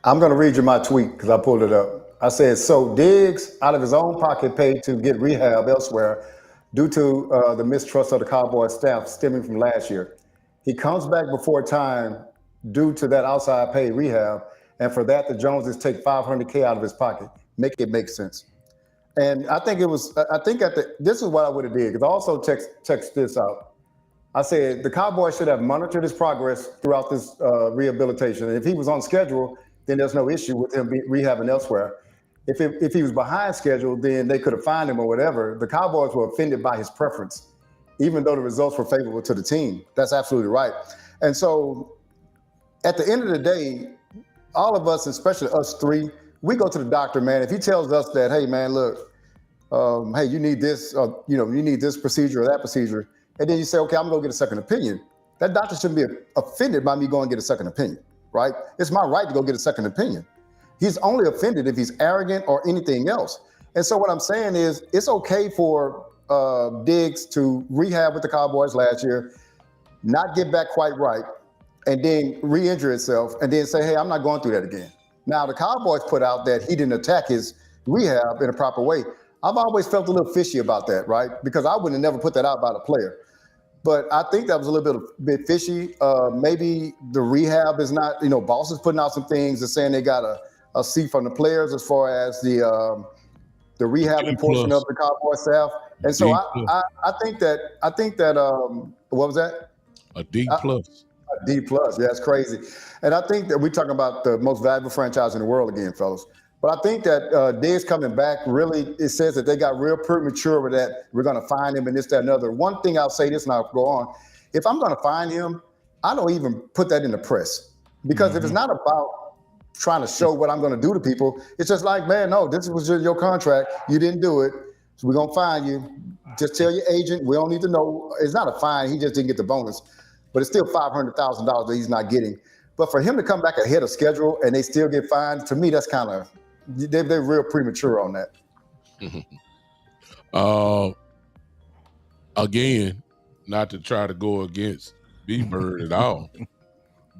I'm going to read you my tweet because I pulled it up. I said, so Diggs, out of his own pocket, paid to get rehab elsewhere due to the mistrust of the Cowboys staff stemming from last year. He comes back before time due to that outside paid rehab, and for that, the Joneses take $500K out of his pocket. Make it make sense. And I think this is what I would have did, because I also text this out. I said the Cowboys should have monitored his progress throughout this rehabilitation. And if he was on schedule, then there's no issue with him rehabbing elsewhere. If he was behind schedule, then they could have fined him or whatever. The Cowboys were offended by his preference, even though the results were favorable to the team. That's absolutely right. And so at the end of the day, all of us, especially us 3, we go to the doctor, man. If he tells us that, hey, man, look, hey, you need this, you need this procedure or that procedure, and then you say, okay, I'm going to go get a second opinion. That doctor shouldn't be offended by me going and get a second opinion, right? It's my right to go get a second opinion. He's only offended if he's arrogant or anything else. And so what I'm saying is it's okay for Diggs to rehab with the Cowboys last year, not get back quite right, and then re-injure itself, and then say, hey, I'm not going through that again. Now, the Cowboys put out that he didn't attack his rehab in a proper way. I've always felt a little fishy about that, right? Because I would have never put that out about a player. But I think that was a little bit fishy. Maybe the rehab is not, Boss is putting out some things and saying they got a seat from the players as far as the rehab portion of the Cowboy staff. And so I think that what was that? A D plus. A D plus. Yeah, that's crazy. And I think that we're talking about the most valuable franchise in the world again, fellas. But I think that Diggs coming back, really, it says that they got real premature with that. We're going to find him and this, that, and other. One thing I'll say this and I'll go on. If I'm going to find him, I don't even put that in the press. Because if it's not about trying to show what I'm going to do to people, it's just like, man, no, this was your contract. You didn't do it. So we're going to fine you. Just tell your agent. We don't need to know. It's not a fine. He just didn't get the bonus. But it's still $500,000 that he's not getting. But for him to come back ahead of schedule and they still get fined, to me, that's kind of, they're real premature on that. Again, not to try to go against B.Bird at all,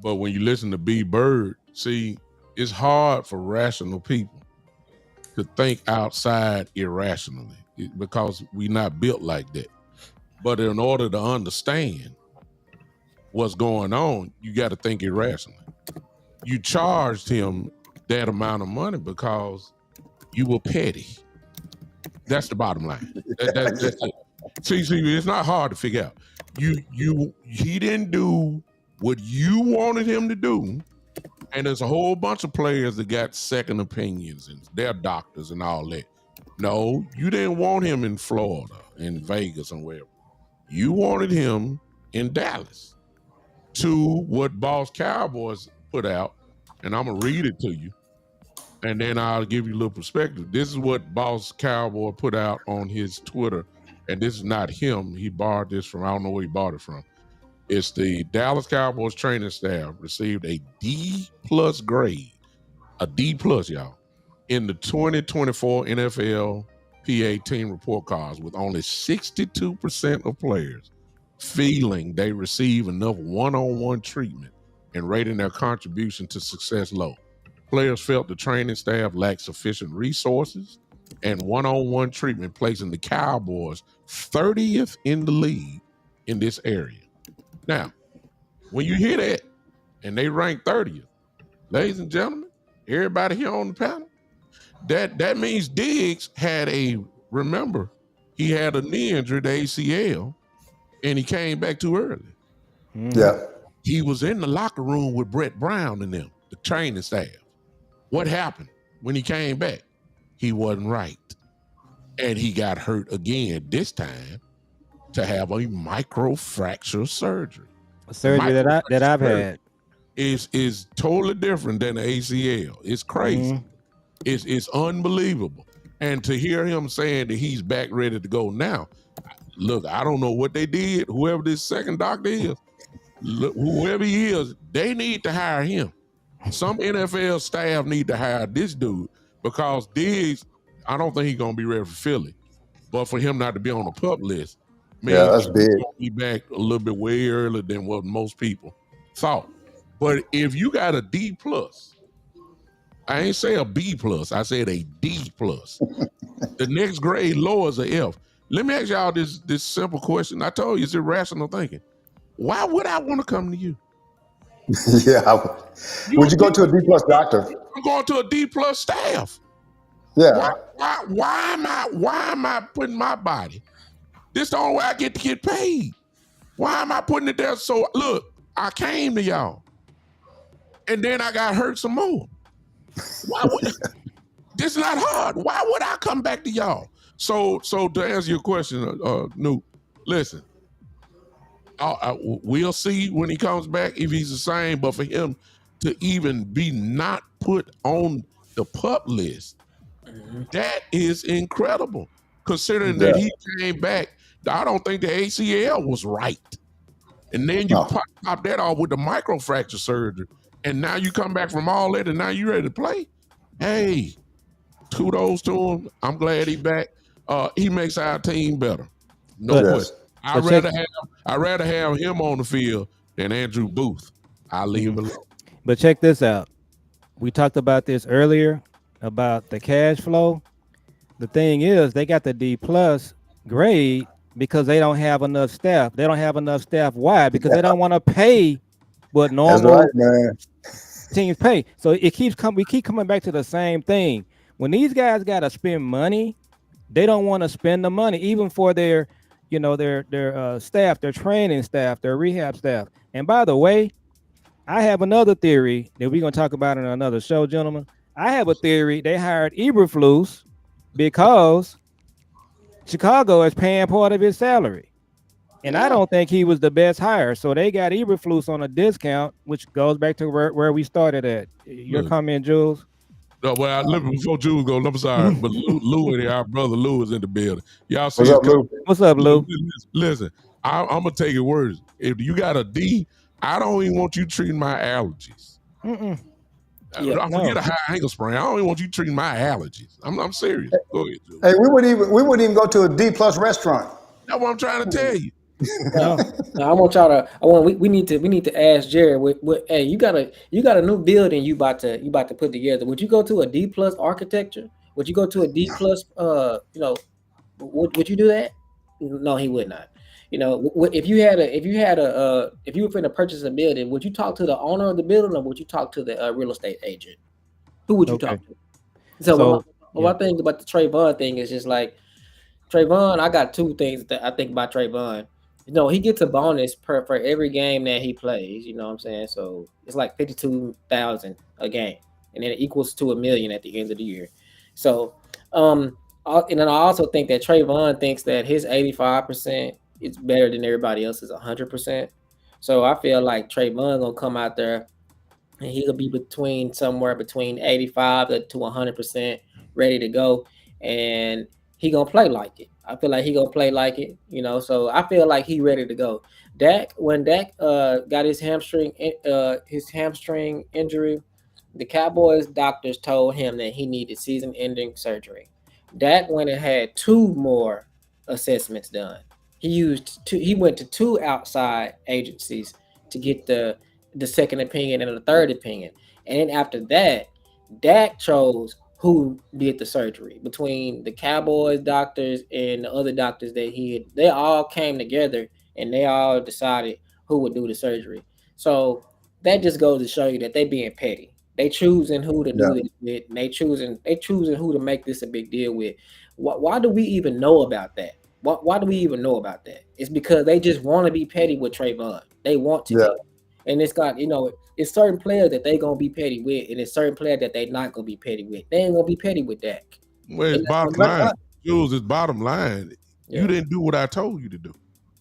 but when you listen to B.Bird, see, it's hard for rational people to think outside irrationally because we're not built like that. But in order to understand what's going on, you got to think irrationally. You charged him that amount of money because you were petty. That's the bottom line. That's it. See, it's not hard to figure out. He didn't do what you wanted him to do, and there's a whole bunch of players that got second opinions and they're doctors and all that. No, you didn't want him in Florida, in Vegas, and wherever. You wanted him in Dallas. To what Boss Cowboys put out, and I'm gonna read it to you, and then I'll give you a little perspective. This is what Boss Cowboy put out on his Twitter, and this is not him. He borrowed this from, I don't know where he bought it from. It's the Dallas Cowboys training staff received a D plus grade, a D plus, y'all, in the 2024 NFL PA team report cards, with only 62% of players feeling they receive enough one-on-one treatment and rating their contribution to success low. Players felt the training staff lacked sufficient resources and one-on-one treatment, placing the Cowboys 30th in the league in this area. Now, when you hear that and they rank 30th, ladies and gentlemen, everybody here on the panel, that means Diggs had remember, he had a knee injury, the ACL, and he came back too early. Yeah. He was in the locker room with Brett Brown and them, the training staff. What happened when he came back? He wasn't right. And he got hurt again, this time to have a microfracture surgery. A surgery that I've had. Is totally different than the ACL. It's crazy. It's unbelievable. And to hear him saying that he's back ready to go now, look, I don't know what they did. Whoever this second doctor is, whoever he is, they need to hire him. Some NFL staff need to hire this dude because Diggs, I don't think he's going to be ready for Philly. But for him not to be on the PUP list, man, that's big. He's be back a little bit way earlier than what most people thought. But if you got a D plus, I ain't say a B plus, I said a D plus. The next grade lower is a F. Let me ask y'all this simple question. I told you it's irrational thinking. Why would I want to come to you? Yeah. Would you go to a D plus doctor? I'm going to a D plus staff. Yeah. Why am I putting my body? This is the only way I get to get paid. Why am I putting it there? So look, I came to y'all, and then I got hurt some more. Why would this is not hard? Why would I come back to y'all? So to answer your question, Newt, listen, we'll see when he comes back if he's the same. But for him to even be not put on the PUP list, that is incredible. Considering that he came back, I don't think the ACL was right. And then you pop that off with the microfracture surgery, and now you come back from all that, and now you ready to play. Hey, kudos to him. I'm glad he's back. He makes our team better. No question. I'd rather have him on the field than Andrew Booth. I'll leave him alone. But check this out. we talked about this earlier about the cash flow. The thing is, they got the D plus grade because they don't have enough staff. They don't have enough staff. Why? Because they don't want to pay what That's right, normal man. teams pay. So it keeps coming. We keep coming back to the same thing. When these guys got to spend money, they don't want to spend the money, even for their, their staff, their training staff, their rehab staff. And by the way, I have another theory that we're gonna talk about in another show, gentlemen. I have a theory. They hired Eberflus because Chicago is paying part of his salary. And I don't think he was the best hire. So they got Eberflus on a discount, which goes back to where we started at. Your comment, Jules? No, well, before Jules go, I'm sorry, but Lou and our brother Lou is in the building. Y'all see What's up, Lou? What's up, Lou? Listen, I'm gonna take it words. If you got a D, I don't even want you treating my allergies. I forget a high ankle sprain. I don't even want you treating my allergies. I'm serious. Go ahead, Jules. Hey, we wouldn't even go to a D plus restaurant. That's what I'm trying to tell you. No, I want y'all to. We need to ask Jared. Hey, you got a new building you about to put together. Would you go to a D plus architecture? Would you go to a D plus? Would you do that? No, he would not. If you were going to purchase a building, would you talk to the owner of the building or would you talk to the real estate agent? Who would you talk to? So my thing about the Trayvon thing is just like Trayvon. I got two things that I think about Trayvon. He gets a bonus for every game that he plays. You know what I'm saying? So it's like 52,000 a game, and then it equals to $1 million at the end of the year. So, and then I also think that Trayvon thinks that his 85% is better than everybody else's 100%. So I feel like Trayvon gonna come out there, and he'll be somewhere between 85 to 100% ready to go, and he gonna play like it. I feel like he gonna play like it, So I feel like he ready to go. When Dak got his hamstring injury, the Cowboys doctors told him that he needed season-ending surgery. Dak went and had 2 more assessments done. He went to 2 outside agencies to get the second opinion and the third opinion, and then after that, Dak chose who did the surgery between the Cowboys doctors and the other doctors that they all came together and they all decided who would do the surgery. So that just goes to show you that they being petty. They choosing who to do this with, and they choosing who to make this a big deal with. Why do we even know about that? Why do we even know about that? It's because they just want to be petty with Trayvon. They want to be. And it's got, it's certain players that they gonna be petty with, and it's certain players that they not gonna be petty with. They ain't gonna be petty with Dak. Well, it's bottom line, Jules. It's bottom line. Yeah. You didn't do what I told you to do.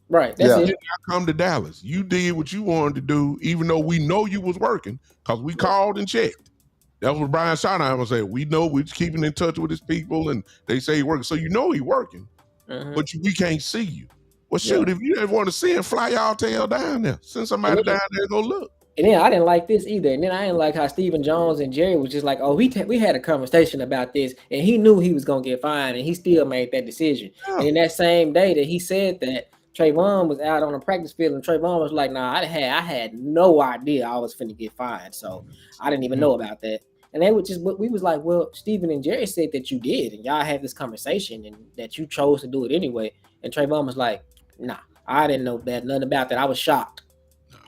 Right. That's it. You did not come to Dallas. You did what you wanted to do, even though we know you was working, because we called and checked. That's what Brian Schottenheimer said. We know we're keeping in touch with his people, and they say he's working. So he working, but we can't see you. Well, shoot, if you didn't want to see him, fly y'all tail down there. Send somebody down there to go look. And then I didn't like this either. And then I didn't like how Stephen Jones and Jerry was just like, oh, we had a conversation about this, and he knew he was going to get fined, and he still made that decision. Yeah. And in that same day that he said that, Trayvon was out on the practice field, and Trayvon was like, nah, I had no idea I was finna get fined, so I didn't even know about that. And we was like, well, Stephen and Jerry said that you did, and y'all had this conversation, and that you chose to do it anyway. And Trayvon was like, nah, I didn't know nothing about that. I was shocked.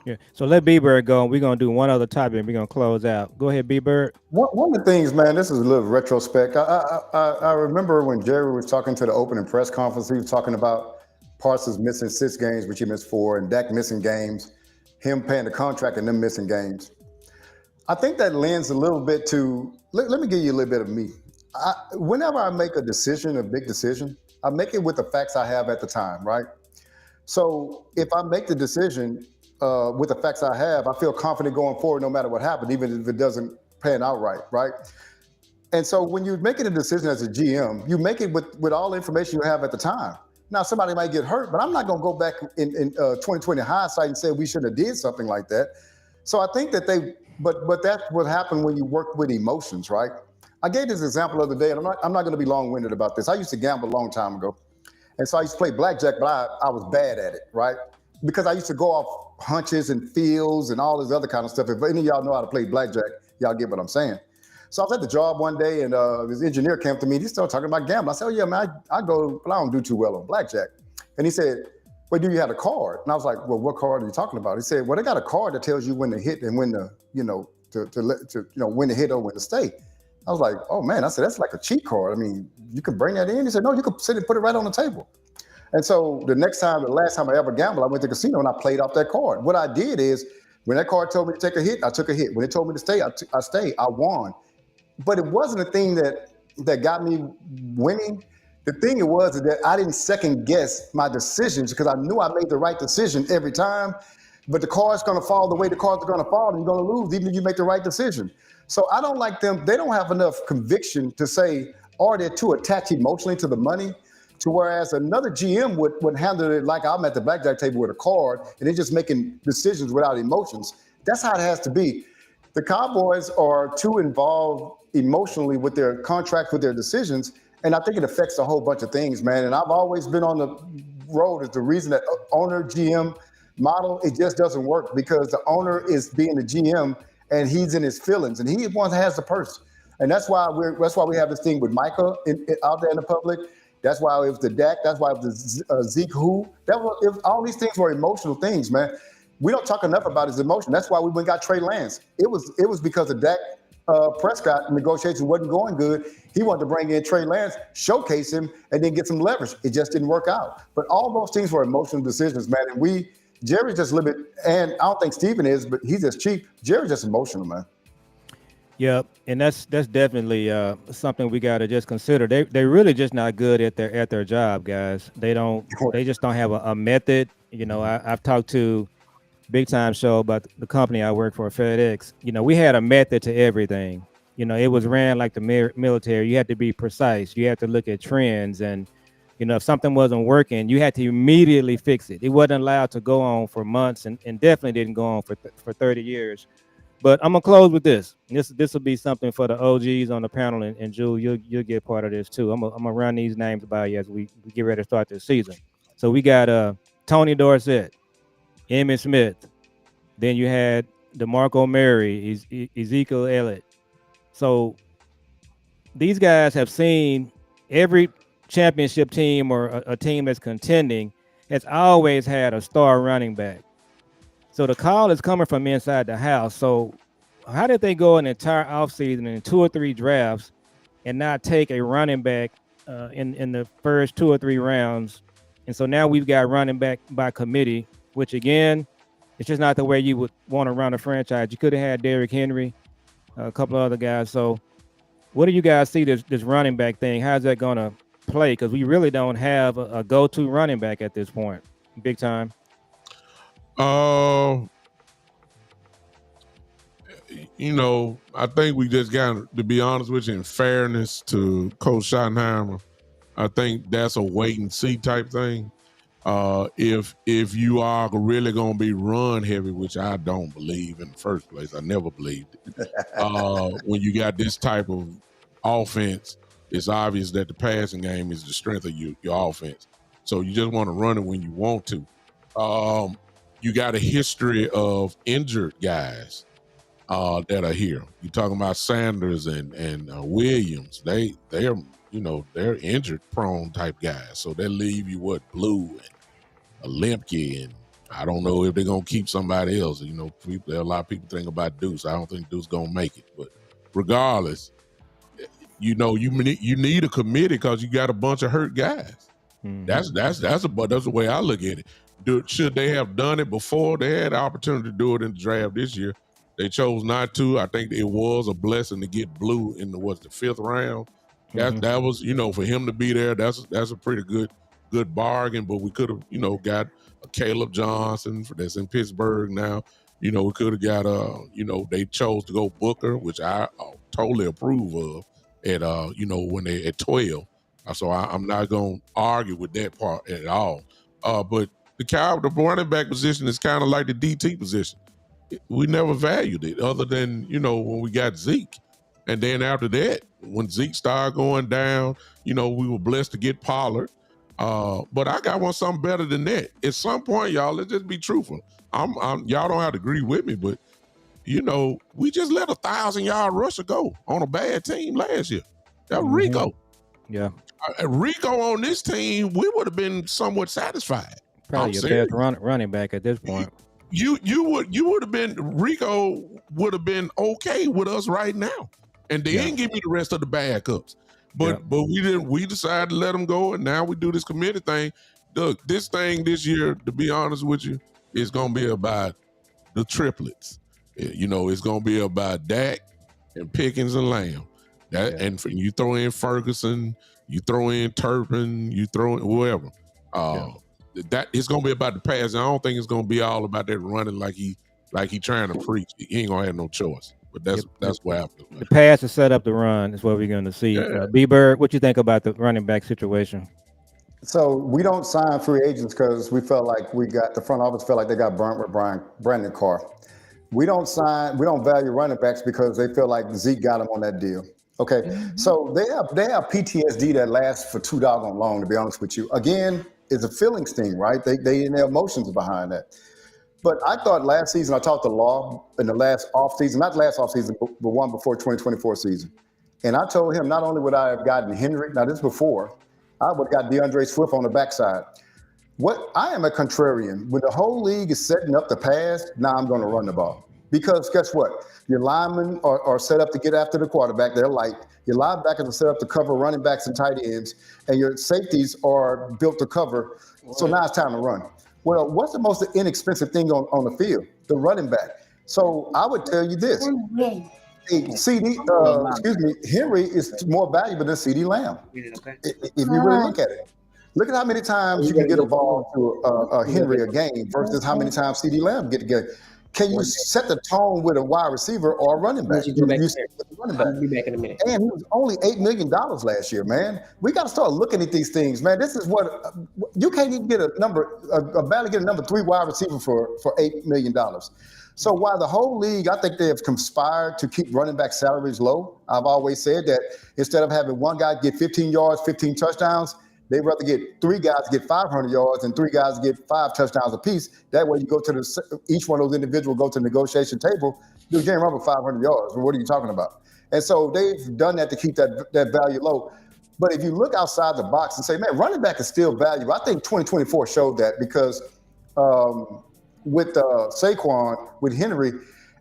Yeah. So let B.Bird go. We're going to do one other topic and we're going to close out. Go ahead, B.Bird. One of the things, man, this is a little retrospect. I remember when Jerry was talking to the opening press conference, he was talking about Parsons missing 6 games, which he missed 4, and Dak missing games, him paying the contract and them missing games. I think that lends a little bit to, let me give you a little bit of me. Whenever I make a decision, a big decision, I make it with the facts I have at the time, right? So if I make the decision with the facts I have, I feel confident going forward no matter what happens, even if it doesn't pan out right? And so when you're making a decision as a GM, you make it with all the information you have at the time. Now, somebody might get hurt, but I'm not going to go back in 2020 hindsight and say we shouldn't have did something like that. So I think that but that's what happened when you work with emotions, right? I gave this example the other day, and I'm not going to be long-winded about this. I used to gamble a long time ago. And so I used to play blackjack, but I was bad at it, right? Because I used to go off hunches and feels and all this other kind of stuff. If any of y'all know how to play blackjack, y'all get what I'm saying. So I was at the job one day, and this engineer came to me. He started talking about gambling. I said, "Oh yeah, man, I go, but I don't do too well on blackjack." And he said, "Well, do you have a card?" And I was like, "Well, what card are you talking about?" He said, "Well, they got a card that tells you when to hit and when to, when to hit or when to stay." I was like, "Oh man," I said, "That's like a cheat card. I mean, you can bring that in." He said, "No, you can sit and put it right on the table." And so the last time I ever gambled, I went to the casino and I played off that card. What I did is, when that card told me to take a hit, I took a hit. When it told me to stay, I stayed. I won. But it wasn't a thing that got me winning. The thing it was is that I didn't second guess my decisions because I knew I made the right decision every time. But the card's going to fall the way the cards are going to fall, and you're going to lose even if you make the right decision. So I don't like them. They don't have enough conviction to say, or they're too attached emotionally to the money, to whereas another GM would handle it like I'm at the blackjack table with a card and they're just making decisions without emotions. That's how it has to be. The Cowboys are too involved emotionally with their contract, with their decisions, and I think it affects a whole bunch of things, man. And I've always been on the road as the reason that owner GM model, it just doesn't work because the owner is being the GM and he's in his feelings and he the one that has the purse. And that's why we have this thing with Micah out there in the public. That's why it was the Dak. That's why it was the Zeke who. All these things were emotional things, man. We don't talk enough about his emotion. That's why we went and got Trey Lance. It was because of Dak Prescott negotiations wasn't going good. He wanted to bring in Trey Lance, showcase him, and then get some leverage. It just didn't work out. But all those things were emotional decisions, man. And Jerry's just a little bit, and I don't think Steven is, but he's just cheap. Jerry's just emotional, man. Yep, and that's definitely something we got to just consider. They're really just not good at their job, guys. They just don't have a method. I've talked to Big Time Show about the company I work for, FedEx. We had a method to everything. It was ran like the military. You had to be precise. You had to look at trends, and if something wasn't working, you had to immediately fix it. It wasn't allowed to go on for months, and definitely didn't go on for 30 years. But I'm gonna close with this. This will be something for the OGs on the panel, and Jules, you'll get part of this too. I'm gonna run these names by you as we get ready to start this season. So we got Tony Dorsett, Emmitt Smith, then you had DeMarco Murray, Ezekiel Elliott. So these guys have seen every championship team or a team that's contending has always had a star running back. So the call is coming from inside the house. So how did they go an entire offseason in 2 or 3 drafts and not take a running back in the first 2 or 3 rounds? And so now we've got running back by committee, which again, it's just not the way you would want to run a franchise. You could have had Derrick Henry, a couple of other guys. So what do you guys see this running back thing? How's that going to play? Because we really don't have a go-to running back at this point. Big Time. I think we just got to be honest with you, in fairness to Coach Schottenheimer, I think that's a wait and see type thing. If you are really going to be run heavy, which I don't believe in the first place, I never believed it. When you got this type of offense, it's obvious that the passing game is the strength of your offense. So you just want to run it when you want to. You got a history of injured guys that are here. You're talking about Sanders and Williams. They're injured prone type guys. So they leave you Blue and a Lemke, and I don't know if they're gonna keep somebody else. There are a lot of people think about Deuce. I don't think Deuce gonna make it. But regardless, you need a committee because you got a bunch of hurt guys. Mm-hmm. That's the way I look at it. Should they have done it before? They had the opportunity to do it in the draft this year. They chose not to. I think it was a blessing to get Blue in the 5th round. That was, for him to be there, that's a pretty good bargain. But we could have, got a Caleb Johnson that's in Pittsburgh now. We could have got they chose to go Booker, which I totally approve of at when they at 12. So I'm not gonna argue with that part at all. But the running back position is kind of like the DT position. We never valued it other than, when we got Zeke. And then after that, when Zeke started going down, we were blessed to get Pollard. But I got something better than that. At some point, y'all, let's just be truthful. Y'all don't have to agree with me, but we just let 1,000-yard rusher go on a bad team last year. That was Rico. Yeah. Rico on this team, we would have been somewhat satisfied. Probably your best running back at this point. You would have been Rico would have been okay with us right now, and they didn't give me the rest of the backups. But we didn't. We decided to let them go, and now we do this committee thing. Look, this thing this year, to be honest with you, is gonna be about the triplets. It's gonna be about Dak and Pickens and Lamb. And you throw in Ferguson, you throw in Turpin, you throw in whoever. That it's gonna be about the pass. And I don't think it's gonna be all about that running like he trying to preach. He ain't gonna have no choice. But that's what happens. The pass to set up the run is what we're gonna see. B-Bird, what you think about the running back situation? So we don't sign free agents because we felt like the front office felt like they got burnt with Brandon Carr. We don't value running backs because they feel like Zeke got them on that deal. Okay, so they have PTSD that lasts for too doggone long, to be honest with you. Again, it's a feelings thing, right? They their emotions behind that. But I thought last season, I talked to Law in the last offseason, not last offseason, but one before 2024 season. And I told him not only would I have gotten Henry, now this is before, I would have got DeAndre Swift on the backside. I am a contrarian. When the whole league is setting up the pass, now I'm going to run the ball. Because guess what? Your linemen are set up to get after the quarterback. They're light. Your linebackers are set up to cover running backs and tight ends. And your safeties are built to cover. So now it's time to run. Well, what's the most inexpensive thing on the field? The running back. So I would tell you this. Henry is more valuable than CD Lamb. If you really look at it. Look at how many times you can get a ball to Henry a game versus how many times CD Lamb get together. Can you set the tone with a wide receiver or a running back? I'll be back in a minute. And he was only $8 million last year, man. We got to start looking at these things, man. This is what you can't even get barely get a number 3 wide receiver for $8 million. So while the whole league, I think they have conspired to keep running back salaries low. I've always said that instead of having one guy get 15 yards, 15 touchdowns, they'd rather get 3 guys get 500 yards and 3 guys get 5 touchdowns apiece. That way you go to each one of those individuals go to the negotiation table. You can't run with 500 yards. What are you talking about? And so they've done that to keep that value low. But if you look outside the box and say, man, running back is still valuable. I think 2024 showed that because with Saquon, with Henry,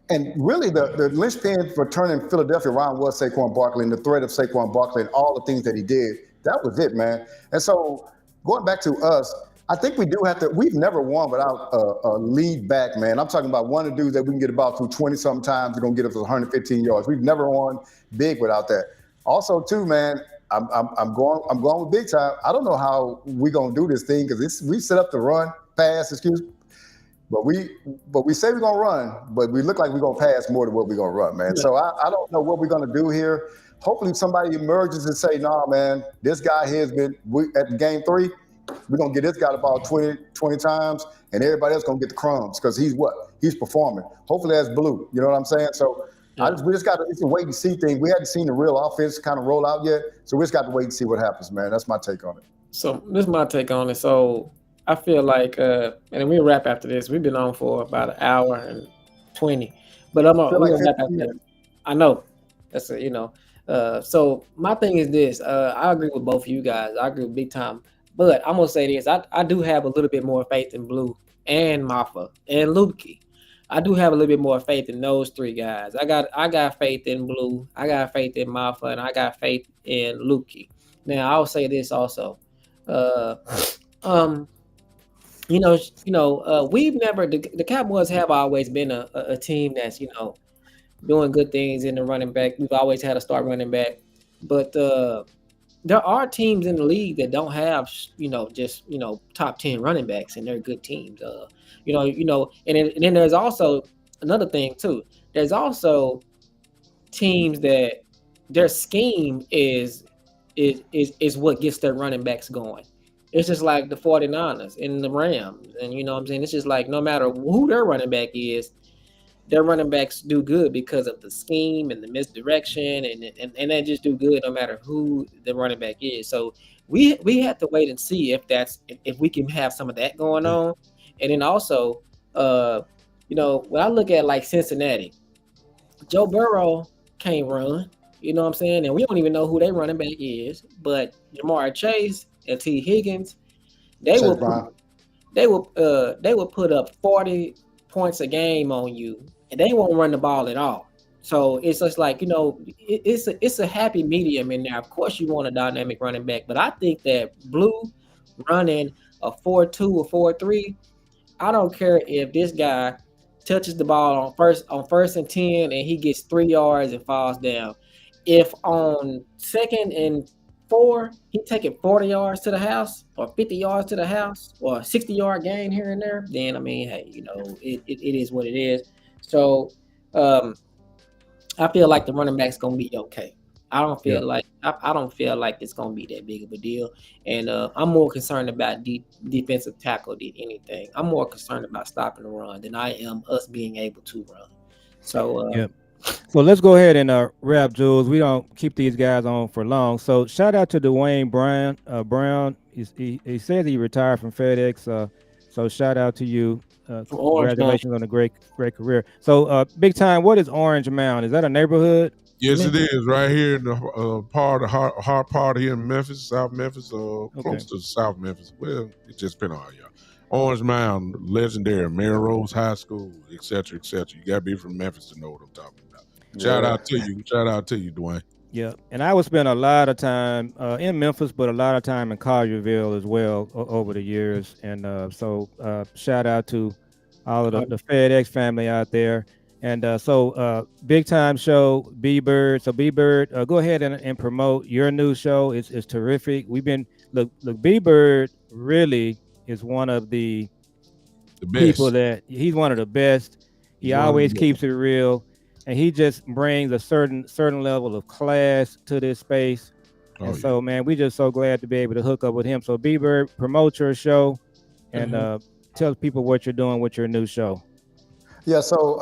and really the linchpin for turning Philadelphia around was Saquon Barkley and the threat of Saquon Barkley and all the things that he did. That was it, man. And so going back to us, I think we do have to. We've never won without a lead back, man. I'm talking about one of the dudes that we can get about through 20-something times. They're gonna get us 115 yards. We've never won big without that. Also, too, man, I'm going with big time. I don't know how we gonna do this thing because we set up to run, pass, but we say we're gonna run, but we look like we're gonna pass more than what we're gonna run, man. So I don't know what we're gonna do here. Hopefully somebody emerges and say, nah, man, this guy here has been at game 3. We're going to get this guy the ball 20 times, and everybody else going to get the crumbs because he's performing. Hopefully that's blue. You know what I'm saying? So we just got to, it's a wait and see thing. We hadn't seen the real offense kind of roll out yet. So we just got to wait and see what happens, man. That's my take on it. So this is my take on it. So I feel like, and then we'll wrap after this. We've been on for about an hour and 20, but we're going to wrap after this. I know. That's it, so my thing is this. I agree with both of you guys. I agree with big time. But I'm gonna say this. I do have a little bit more faith in Blue and Maffa and Lukey. I do have a little bit more faith in those 3 guys. I got faith in Blue. I got faith in Maffa, and I got faith in Lukey. Now I'll say this also. We've never the Cowboys have always been a team that's doing good things in the running back. We've always had a star running back, but there are teams in the league that don't have, just top 10 running backs, and they're good teams. And then there's also another thing too. There's also teams that their scheme is what gets their running backs going. It's just like the 49ers and the Rams, and you know what I'm saying. It's just like no matter who their running back is, their running backs do good because of the scheme and the misdirection, and they just do good no matter who the running back is. So we have to wait and see if we can have some of that going on. And then also, when I look at like Cincinnati, Joe Burrow can't run. You know what I'm saying? And we don't even know who their running back is. But Jamar Chase and T. Higgins, they Chase will put Brown. they will put up 40 points a game on you, and they won't run the ball at all. So it's just like, it's a happy medium in there. Of course, you want a dynamic running back, but I think that Blue running a 4-2 or 4-3, I don't care if this guy touches the ball on first and 10 and he gets 3 yards and falls down. If on 2nd and 4 he taking 40 yards to the house or 50 yards to the house or a 60-yard gain here and there, then I mean, hey, it is what it is. So um, I feel like the running back's gonna be okay. Yeah. I don't feel like it's gonna be that big of a deal, and I'm more concerned about defensive tackle than anything. I'm more concerned about stopping the run than I am us being able to run. So Yeah. So let's go ahead and wrap, Jules. We don't keep these guys on for long. So shout out to Dwayne Brown. He says he retired from FedEx. So shout out to you. Orange Mound. Congratulations on a great career. So big time. What is Orange Mound? Is that a neighborhood? Yes, it is right here in the hard part here in Memphis, South Memphis, close to South Memphis. Well, it just depends on y'all. Orange Mound, legendary, Melrose High School, et cetera, et cetera. You got to be from Memphis to know what I'm talking about. Shout out to you. Shout out to you, Dwayne. Yeah, and I would spend a lot of time in Memphis, but a lot of time in Collierville as well over the years. And so shout out to all of the FedEx family out there. And so big time show, B.Bird. So B.Bird, go ahead and promote your new show. It's terrific. We've been look B.Bird really is one of the people that he's one of the best. He always keeps it real, and he just brings a certain level of class to this space. So, man, we just so glad to be able to hook up with him. So, B.Bird, promote your show and tell people what you're doing with your new show. Yeah, so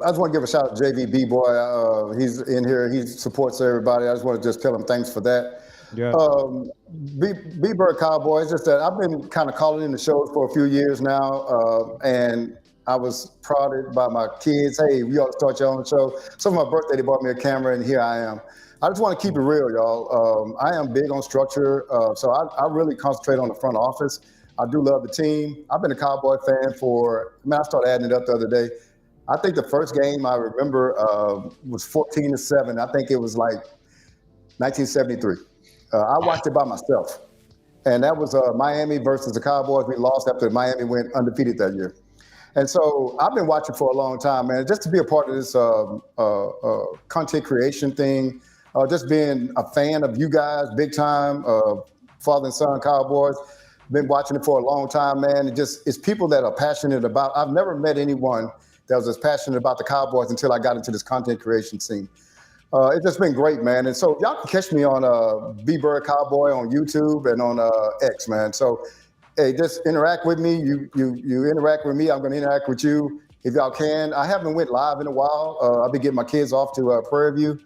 I just want to give a shout out to JV B-Boy. He's in here. He supports everybody. I just want to just tell him thanks for that. Yeah. B-Bird Cowboy, it's just that I've been kind of calling in the shows for a few years now, and I was prodded by my kids. Hey, we ought to start your own show. So for my birthday, they bought me a camera, and here I am. I just want to keep it real, y'all. I am big on structure, so I really concentrate on the front office. I do love the team. I've been a Cowboy fan I started adding it up the other day. I think the first game I remember was 14-7. I think it was like 1973. I watched it by myself. And that was Miami versus the Cowboys. We lost after Miami went undefeated that year. And so I've been watching for a long time, man, just to be a part of this content creation thing, just being a fan of you guys, big time, father and son Cowboys. Been watching it for a long time, man. It's people that are passionate about. I've never met anyone that was as passionate about the Cowboys until I got into this content creation scene. It's just been great, man. And so y'all can catch me on B-Bird Cowboy on YouTube and on X, man. So hey, just interact with me. You interact with me, I'm going to interact with you if y'all can. I haven't went live in a while. I've been getting my kids off to Prairie View.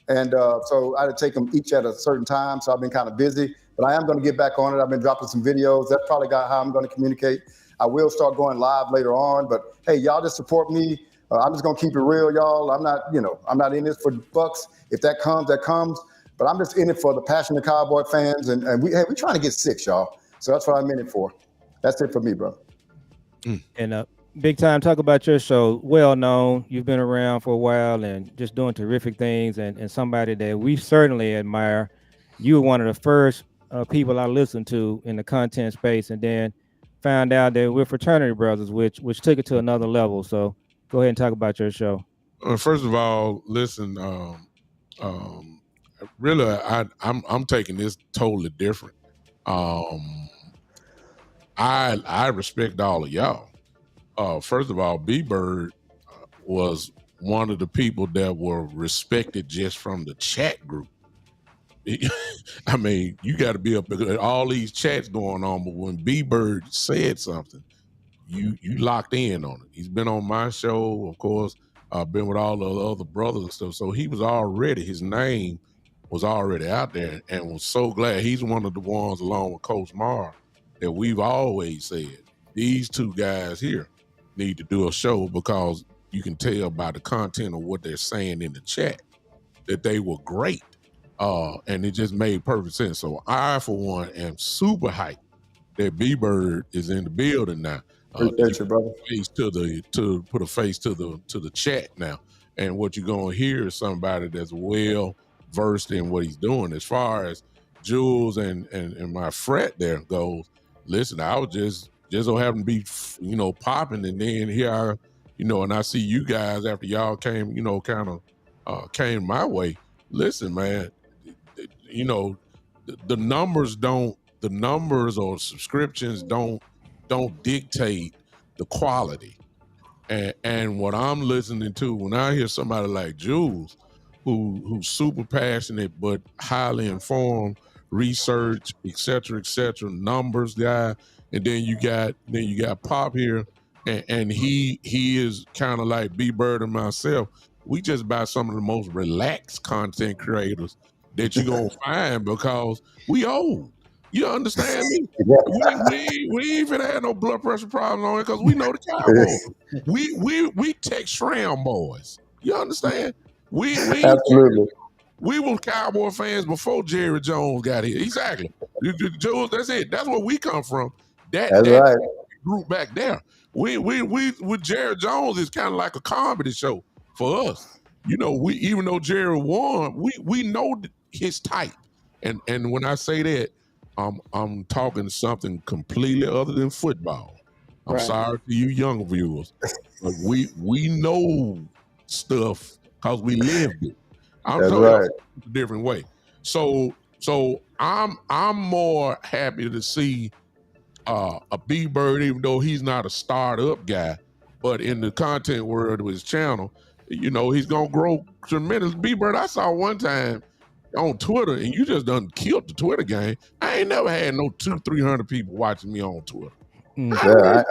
And so I had to take them each at a certain time. So I've been kind of busy. But I am going to get back on it. I've been dropping some videos. That's probably how I'm going to communicate. I will start going live later on. But hey, y'all just support me. I'm just going to keep it real, y'all. I'm not in this for bucks. If that comes, that comes. But I'm just in it for the passionate Cowboy fans. And we're trying to get 6, y'all. So that's what I'm in it for. That's it for me, bro. And big time, talk about your show. Well known. You've been around for a while and just doing terrific things and somebody that we certainly admire. You were one of the first people I listened to in the content space, and then found out that we're fraternity brothers, which took it to another level. So go ahead and talk about your show. First of all, listen, really, I'm taking this totally different. I respect all of y'all. First of all, B-Bird was one of the people that were respected just from the chat group. I mean, you got to be up at all these chats going on, but when B-Bird said something, you locked in on it. He's been on my show, of course. Been with all the other brothers and stuff. So he was already, his name was already out there, and was so glad. He's one of the ones, along with Coach Marr, that we've always said these two guys here need to do a show, because you can tell by the content of what they're saying in the chat that they were great. And it just made perfect sense. So I, for one, am super hyped that B-Bird is in the building now. Appreciate you, brother. To put a face to the chat now. And what you're gonna hear is somebody that's well versed in what he's doing. As far as Jules and my frat there goes, listen, I was just so happen to be, popping, and then here I, and I see you guys after y'all came, kind of came my way. Listen, man, the numbers or subscriptions don't dictate the quality. And what I'm listening to when I hear somebody like Jules, who's super passionate but highly informed, research, et cetera, numbers guy, and then you got Pop here, and he is kind of like B-Bird and myself. We just buy some of the most relaxed content creators that you're gonna find because we old. You understand me? We ain't finna have no blood pressure problems on it because we know the Cowboys. We tech Shram boys. You understand? We Absolutely. We were Cowboy fans before Jerry Jones got here. Exactly. Jules, that's it. That's where we come from. That's right. Group back there. We with Jerry Jones is kind of like a comedy show for us. We even though Jerry won, we know his type. And when I say that, I'm talking something completely other than football. I'm sorry to you young viewers, but we know stuff because we lived it. I'm telling you a different way. So I'm more happy to see a B-Bird, even though he's not a startup guy, but in the content world of his channel, he's gonna grow tremendous. B-Bird, I saw one time on Twitter, and you just done killed the Twitter game. I ain't never had no 200-300 people watching me on Twitter. Yeah,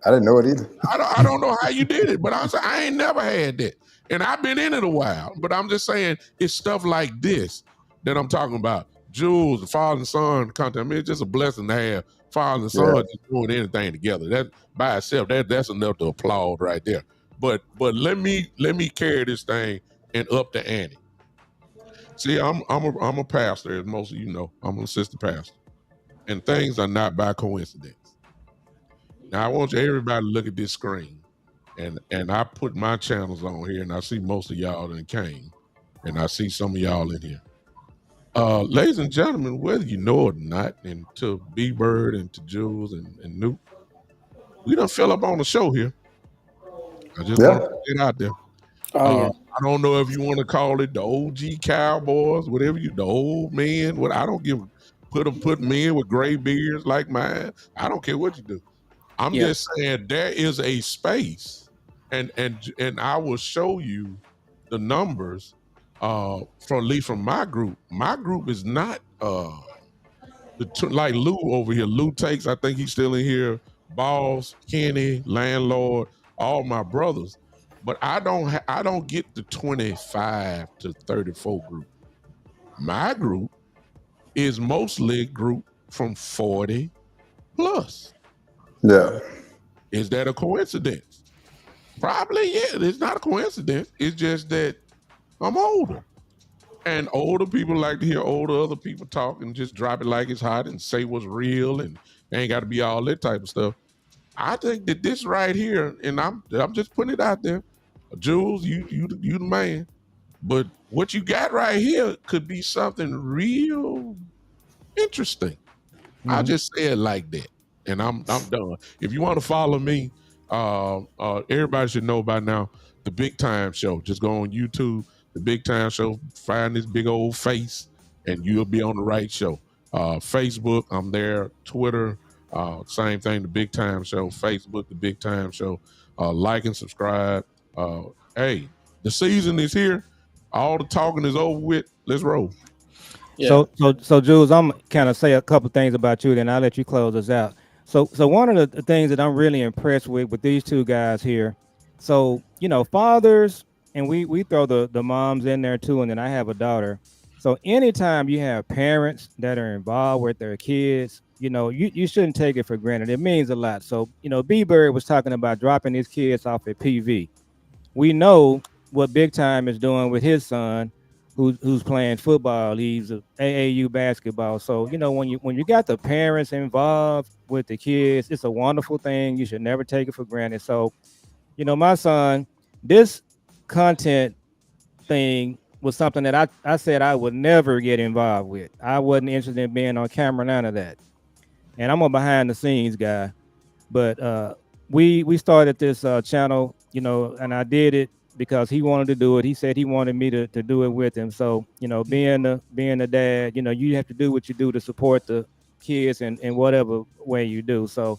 I didn't know it either. I don't know how you did it, but I ain't never had that. And I've been in it a while, but I'm just saying it's stuff like this that I'm talking about. Jules, the father and son content. I mean, it's just a blessing to have father and son just doing anything together. That by itself, that's enough to applaud right there. But let me carry this thing and up the ante. See, I'm a pastor, as most of you know. I'm an assistant pastor, and things are not by coincidence. Now, I want everybody to look at this screen, and I put my channels on here, and I see most of y'all that came, and I see some of y'all in here. Ladies and gentlemen, whether you know it or not, and to B-Bird and to Jules and Nuke, we done fill up on the show here. I just want to put it out there. I don't know if you want to call it the OG Cowboys, whatever the old men. What I don't give. Put men with gray beards like mine. I don't care what you do. I'm just saying there is a space, and I will show you the numbers from at least from my group. My group is not like Lou over here. Lou takes, I think he's still in here. Boss, Kenny, Landlord, all my brothers. But I don't get the 25 to 34 group. My group is mostly a group from 40 plus. Yeah. Is that a coincidence? Probably, yeah. It's not a coincidence. It's just that I'm older. And older people like to hear other people talk and just drop it like it's hot and say what's real and ain't got to be all that type of stuff. I think that this right here, and I'm just putting it out there, Jules, you the man. But what you got right here could be something real interesting. I'll just say it like that, and I'm done. If you want to follow me, everybody should know by now the Big Time Show. Just go on YouTube, the Big Time Show. Find this big old face, and you'll be on the right show. Facebook, I'm there. Twitter, same thing. The Big Time Show. Facebook, the Big Time Show. Like and subscribe. Hey, the season is here. All the talking is over with. Let's roll. Yeah. So Jules, I'm kind of say a couple things about you, then I'll let you close us out. So one of the things that I'm really impressed with these two guys here. So, fathers, and we throw the moms in there too, and then I have a daughter. So anytime you have parents that are involved with their kids, you shouldn't take it for granted. It means a lot. So, B-Bird was talking about dropping his kids off at PV. we know what Big Time is doing with his son, who's playing football. He's a AAU basketball. So when you got the parents involved with the kids, it's a wonderful thing. You should never take it for granted. So my son, this content thing was something that I said I would never get involved with. I wasn't interested in being on camera, none of that. And I'm a behind the scenes guy. But we started this channel, and I did it because he wanted to do it. He said he wanted me to do it with him. So, being the dad, you have to do what you do to support the kids in whatever way you do. So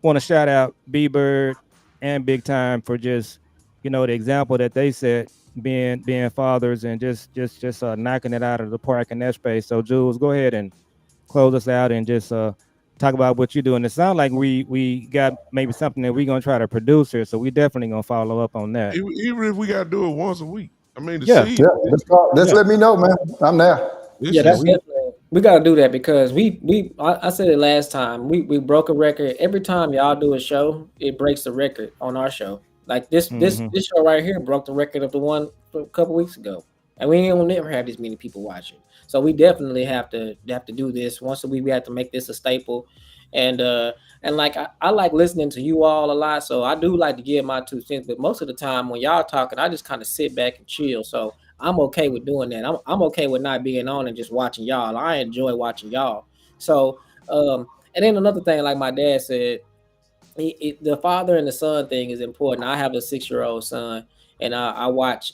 want to shout out B-Bird and Big Time for just, the example that they set, being fathers and just knocking it out of the park in that space. So Jules, go ahead and close us out and just talk about what you're doing. It sounds like we got maybe something that we're gonna try to produce here, so we definitely gonna follow up on that. Even if we got to do it once a week. I mean, Yeah. seed. Just let me know, man. I'm there. Yeah, that's definitely we got to do that because I said it last time. We broke a record every time y'all do a show. It breaks the record on our show. Like this show right here broke the record of the one a couple weeks ago, and we ain't never have this many people watching. So we definitely have to do this once a week. We have to make this a staple, and like I like listening to you all a lot. So I do like to give my 2 cents, but most of the time when y'all talking, I just kind of sit back and chill. So I'm okay with doing that. I'm okay with not being on and just watching y'all. I enjoy watching y'all. So and then another thing, like my dad said, the father and the son thing is important. I have a 6-year-old son, and I watch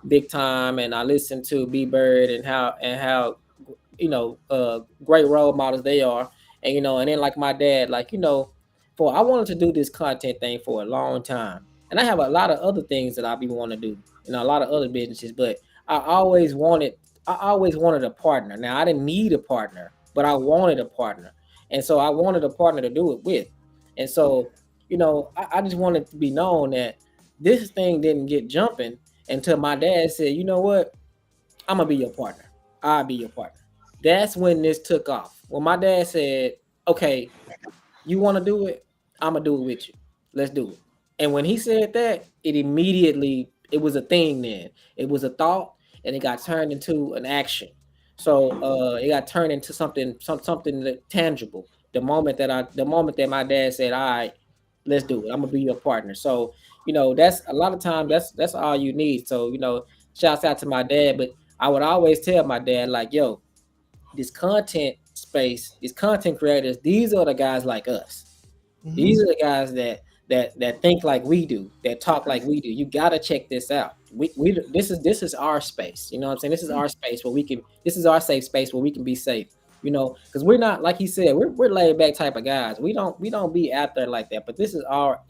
Big Time, and I listen to B-Bird and how great role models they are, and then like my dad, like for I wanted to do this content thing for a long time, and I have a lot of other things that I be want to do, a lot of other businesses, but I always wanted a partner. Now I didn't need a partner, but I wanted a partner, and so I wanted a partner to do it with. And so, I just wanted to be known that this thing didn't get jumping until my dad said, you know what? I'm going to be your partner. I'll be your partner. That's when this took off. When my dad said, okay, you want to do it? I'm going to do it with you. Let's do it. And when he said that, it was a thing then. It was a thought, and it got turned into an action. So it got turned into something tangible. The moment that my dad said, all right, let's do it. I'm gonna be your partner. So, that's a lot of times that's all you need. So, shouts out to my dad. But I would always tell my dad, like, yo, this content space, these content creators, these are the guys like us. Mm-hmm. These are the guys that think like we do, that talk like we do. You gotta check this out. This is our space. You know what I'm saying? This is our space where this is our safe space where we can be safe. Because we're not, like he said, we're laid back type of guys. We don't be out there like that. But this is our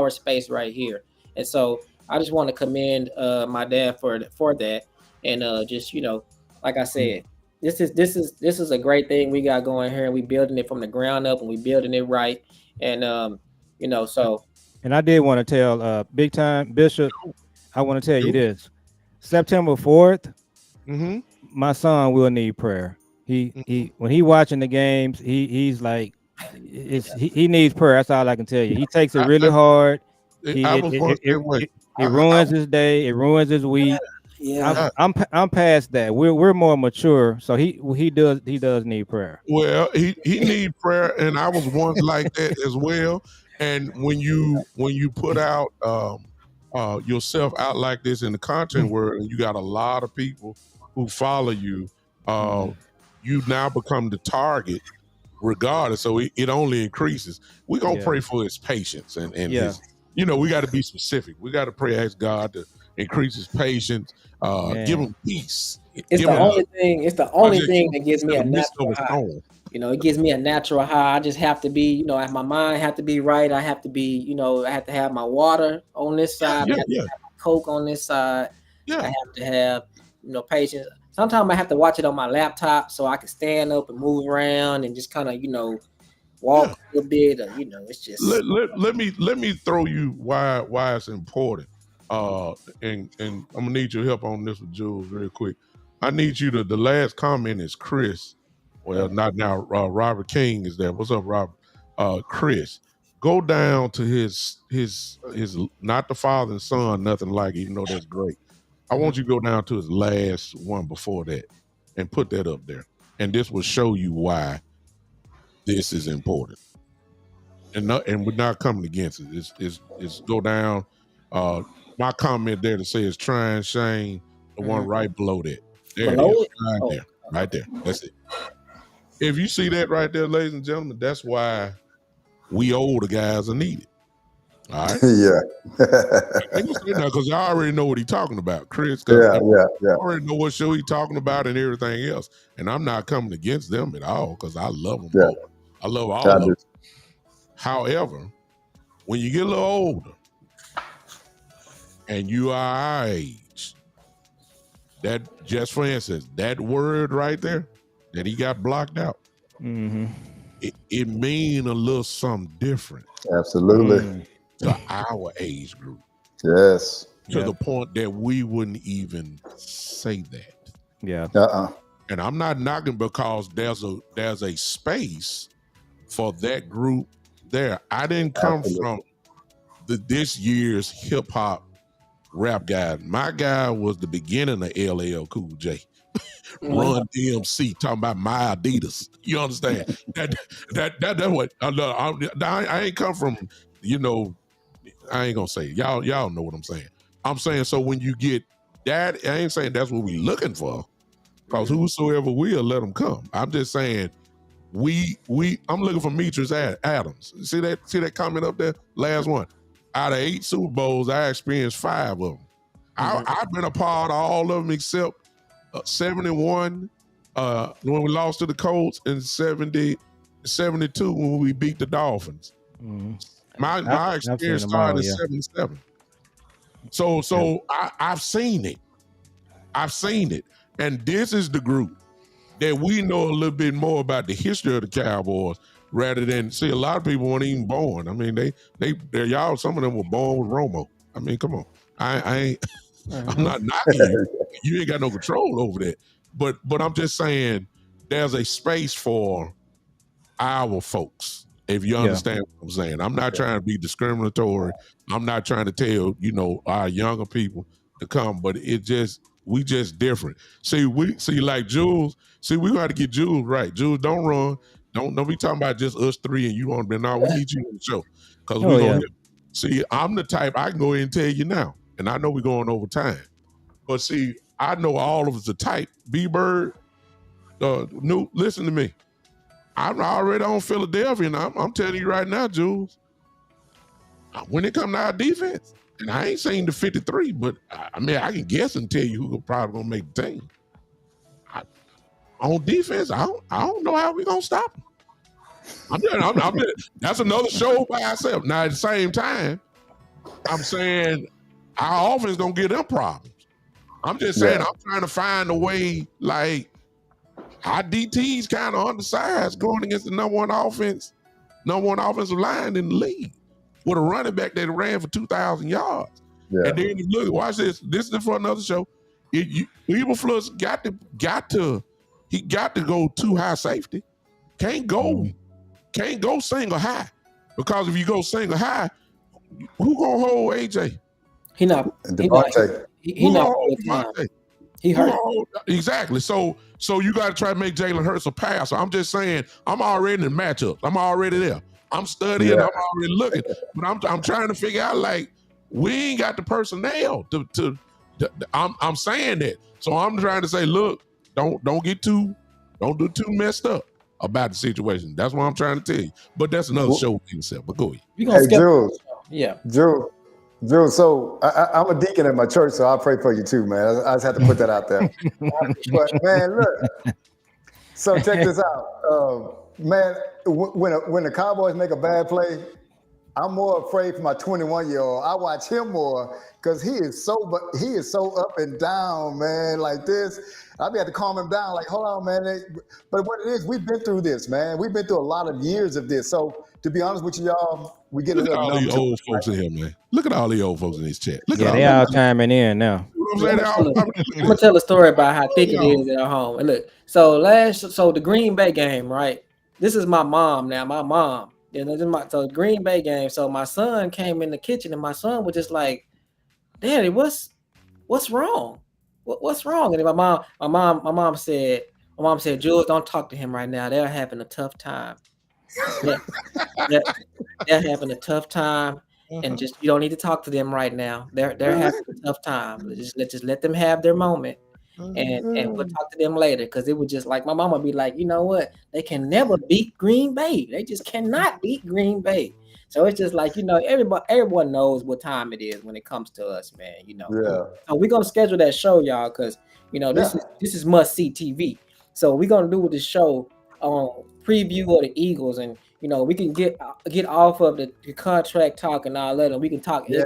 space right here. And so I just want to commend my dad for that. And just like I said, this is a great thing we got going here, and we building it from the ground up, and we building it right. And so. And I did want to tell Big Time Bishop, I want to tell you this: September 4th, my son will need prayer. He when he watching the games, he's like, he needs prayer. That's all I can tell you. He takes it really hard. It ruins his day. It ruins his week. Yeah, I'm past that. We're more mature, so he does need prayer. Well, he needs prayer, and I was once like that as well. And when you put out yourself out like this in the content world, and you got a lot of people who follow you, you now become the target, regardless. So it only increases. We're gonna pray for his patience and his, we got to be specific. We got to pray, ask God to increase his patience, give him peace. It's the only thing that gives me a natural high. It gives me a natural high. I just have to be, my mind have to be right. I have to be, I have to have my water on this side. I have to have my Coke on this side. I have to have, patience. Sometimes I have to watch it on my laptop so I can stand up and move around and just kind of, walk a little bit. Or, it's just. Let me throw you why it's important. And I'm gonna need your help on this with Jules real quick. I need you to. The last comment is Chris. Well, not now. Robert King is there. What's up, Robert? Chris. Go down to his not the father and son, nothing like it, even though that's great. I want you to go down to his last one before that and put that up there. And this will show you why this is important. And we're not coming against it. It's go down. My comment there that says trying Shane, the one right below that. There it is. Right there. That's it. If you see that right there, ladies and gentlemen, that's why we older guys are needed. All right. Yeah. Because I already know what he's talking about, Chris. Yeah. I already know what show he's talking about and everything else. And I'm not coming against them at all because I love them both. I love all of them. However, when you get a little older and you are our age, that, just for instance, that word right there that he got blocked out, it mean a little something different. Absolutely. To our age group. Yes. To the point that we wouldn't even say that. Yeah. And I'm not knocking because there's a space for that group there. I didn't come from this year's hip hop rap guy. My guy was the beginning of LL Cool J. Run DMC talking about my Adidas. You understand? That's what I ain't come from, I ain't gonna say it. Y'all know what I'm saying. I'm saying, so when you get that, I ain't saying that's what we looking for, because whosoever will, let them come. I'm just saying I'm looking for Metris Adams. See that comment up there? Last one. Out of 8 Super Bowls, I experienced 5 of them. I've been a part of all of them except 71 when we lost to the Colts, and 72 when we beat the Dolphins. My experience started in 77. So I've seen it. And this is the group that we know a little bit more about the history of the Cowboys rather than, see, a lot of people weren't even born. I mean, they're y'all, some of them were born with Romo. I mean, come on. I ain't I'm not knocking you. You ain't got no control over that. But I'm just saying there's a space for our folks. If you understand what I'm saying. I'm not trying to be discriminatory. I'm not trying to tell, our younger people to come, but we just different. See like Jules, we got to get Jules right. Jules, don't run. Don't be talking about just us 3 and you want to be. No, we need you on the show. Because we're going to see, I'm the type, I can go ahead and tell you now, and I know we're going over time. But see, I know all of us the type. B.Bird, listen to me. I'm already on Philadelphia, and I'm telling you right now, Jules, when it comes to our defense, and I ain't saying the 53, but I mean, I can guess and tell you who's probably going to make the team. On defense, I don't know how we're going to stop them. That's another show by itself. Now, at the same time, I'm saying our offense going to get them problems. I'm just saying, I'm trying to find a way, like, our DT's kind of undersized going against the number one offensive line in the league with a running back that ran for 2,000 yards. Yeah. And then look, watch this. This is for another show. Eberflus got to go too high safety. Can't go single high, because if you go single high, who gonna hold AJ? He not. He hurt. Exactly. So you got to try to make Jalen Hurts a passer. I'm just saying, I'm already in the matchups. I'm already there. I'm studying. I'm already looking. But I'm trying to figure out, like, we ain't got the personnel to I'm saying that. So I'm trying to say, look, don't do too messed up about the situation. That's what I'm trying to tell you. But that's another show in itself. But go ahead. Hey, Jules. Yeah. Jules, so I'm a deacon at my church, so I'll pray for you too, man. I just had to put that out there. But man, look. So check this out, man. When the Cowboys make a bad play, I'm more afraid for my 21-year-old. I watch him more because he is so up and down, man. Like this, I be had to calm him down. Like, hold on, man. But what it is, we've been through this, man. We've been through a lot of years of this. So to be honest with you, y'all, we get Look at all these old folks in here, man. Look at all the old folks in this chat. They all chiming in now. I'm gonna tell a story about how thick it is at home. And look, so the Green Bay game, right? This is my mom now. My mom. You know, so Green Bay game. So my son came in the kitchen and my son was just like, "Daddy, what's wrong? What's wrong?" And my mom said, "Jules, don't talk to him right now. They're having a tough time. They're, they're, they're having a tough time, and just you don't need to talk to them right now. They're having a tough time. Just let them have their moment." And we'll talk to them later, because it was just like my mama be like, you know what? They can never beat Green Bay. They just cannot beat Green Bay. So it's just like, you know, everyone knows what time it is when it comes to us, man. You know. Yeah. So we're gonna schedule that show, y'all, because you know this is must see TV. So we're gonna do this show on preview of the Eagles, and you know we can get off of the contract talk and all that, and we can talk about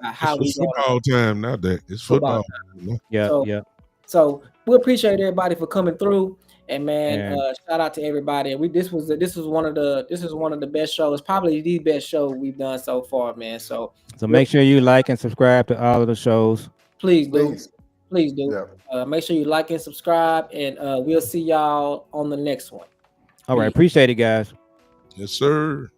how we it's football time now. That it's football time. Yeah. So we appreciate everybody for coming through, and man, shout out to everybody. This was one of the best shows, probably the best show we've done so far, man. So make sure you like and subscribe to all of the shows. Please do. Yeah. Make sure you like and subscribe, and we'll see y'all on the next one. All right, appreciate it, guys. Yes, sir.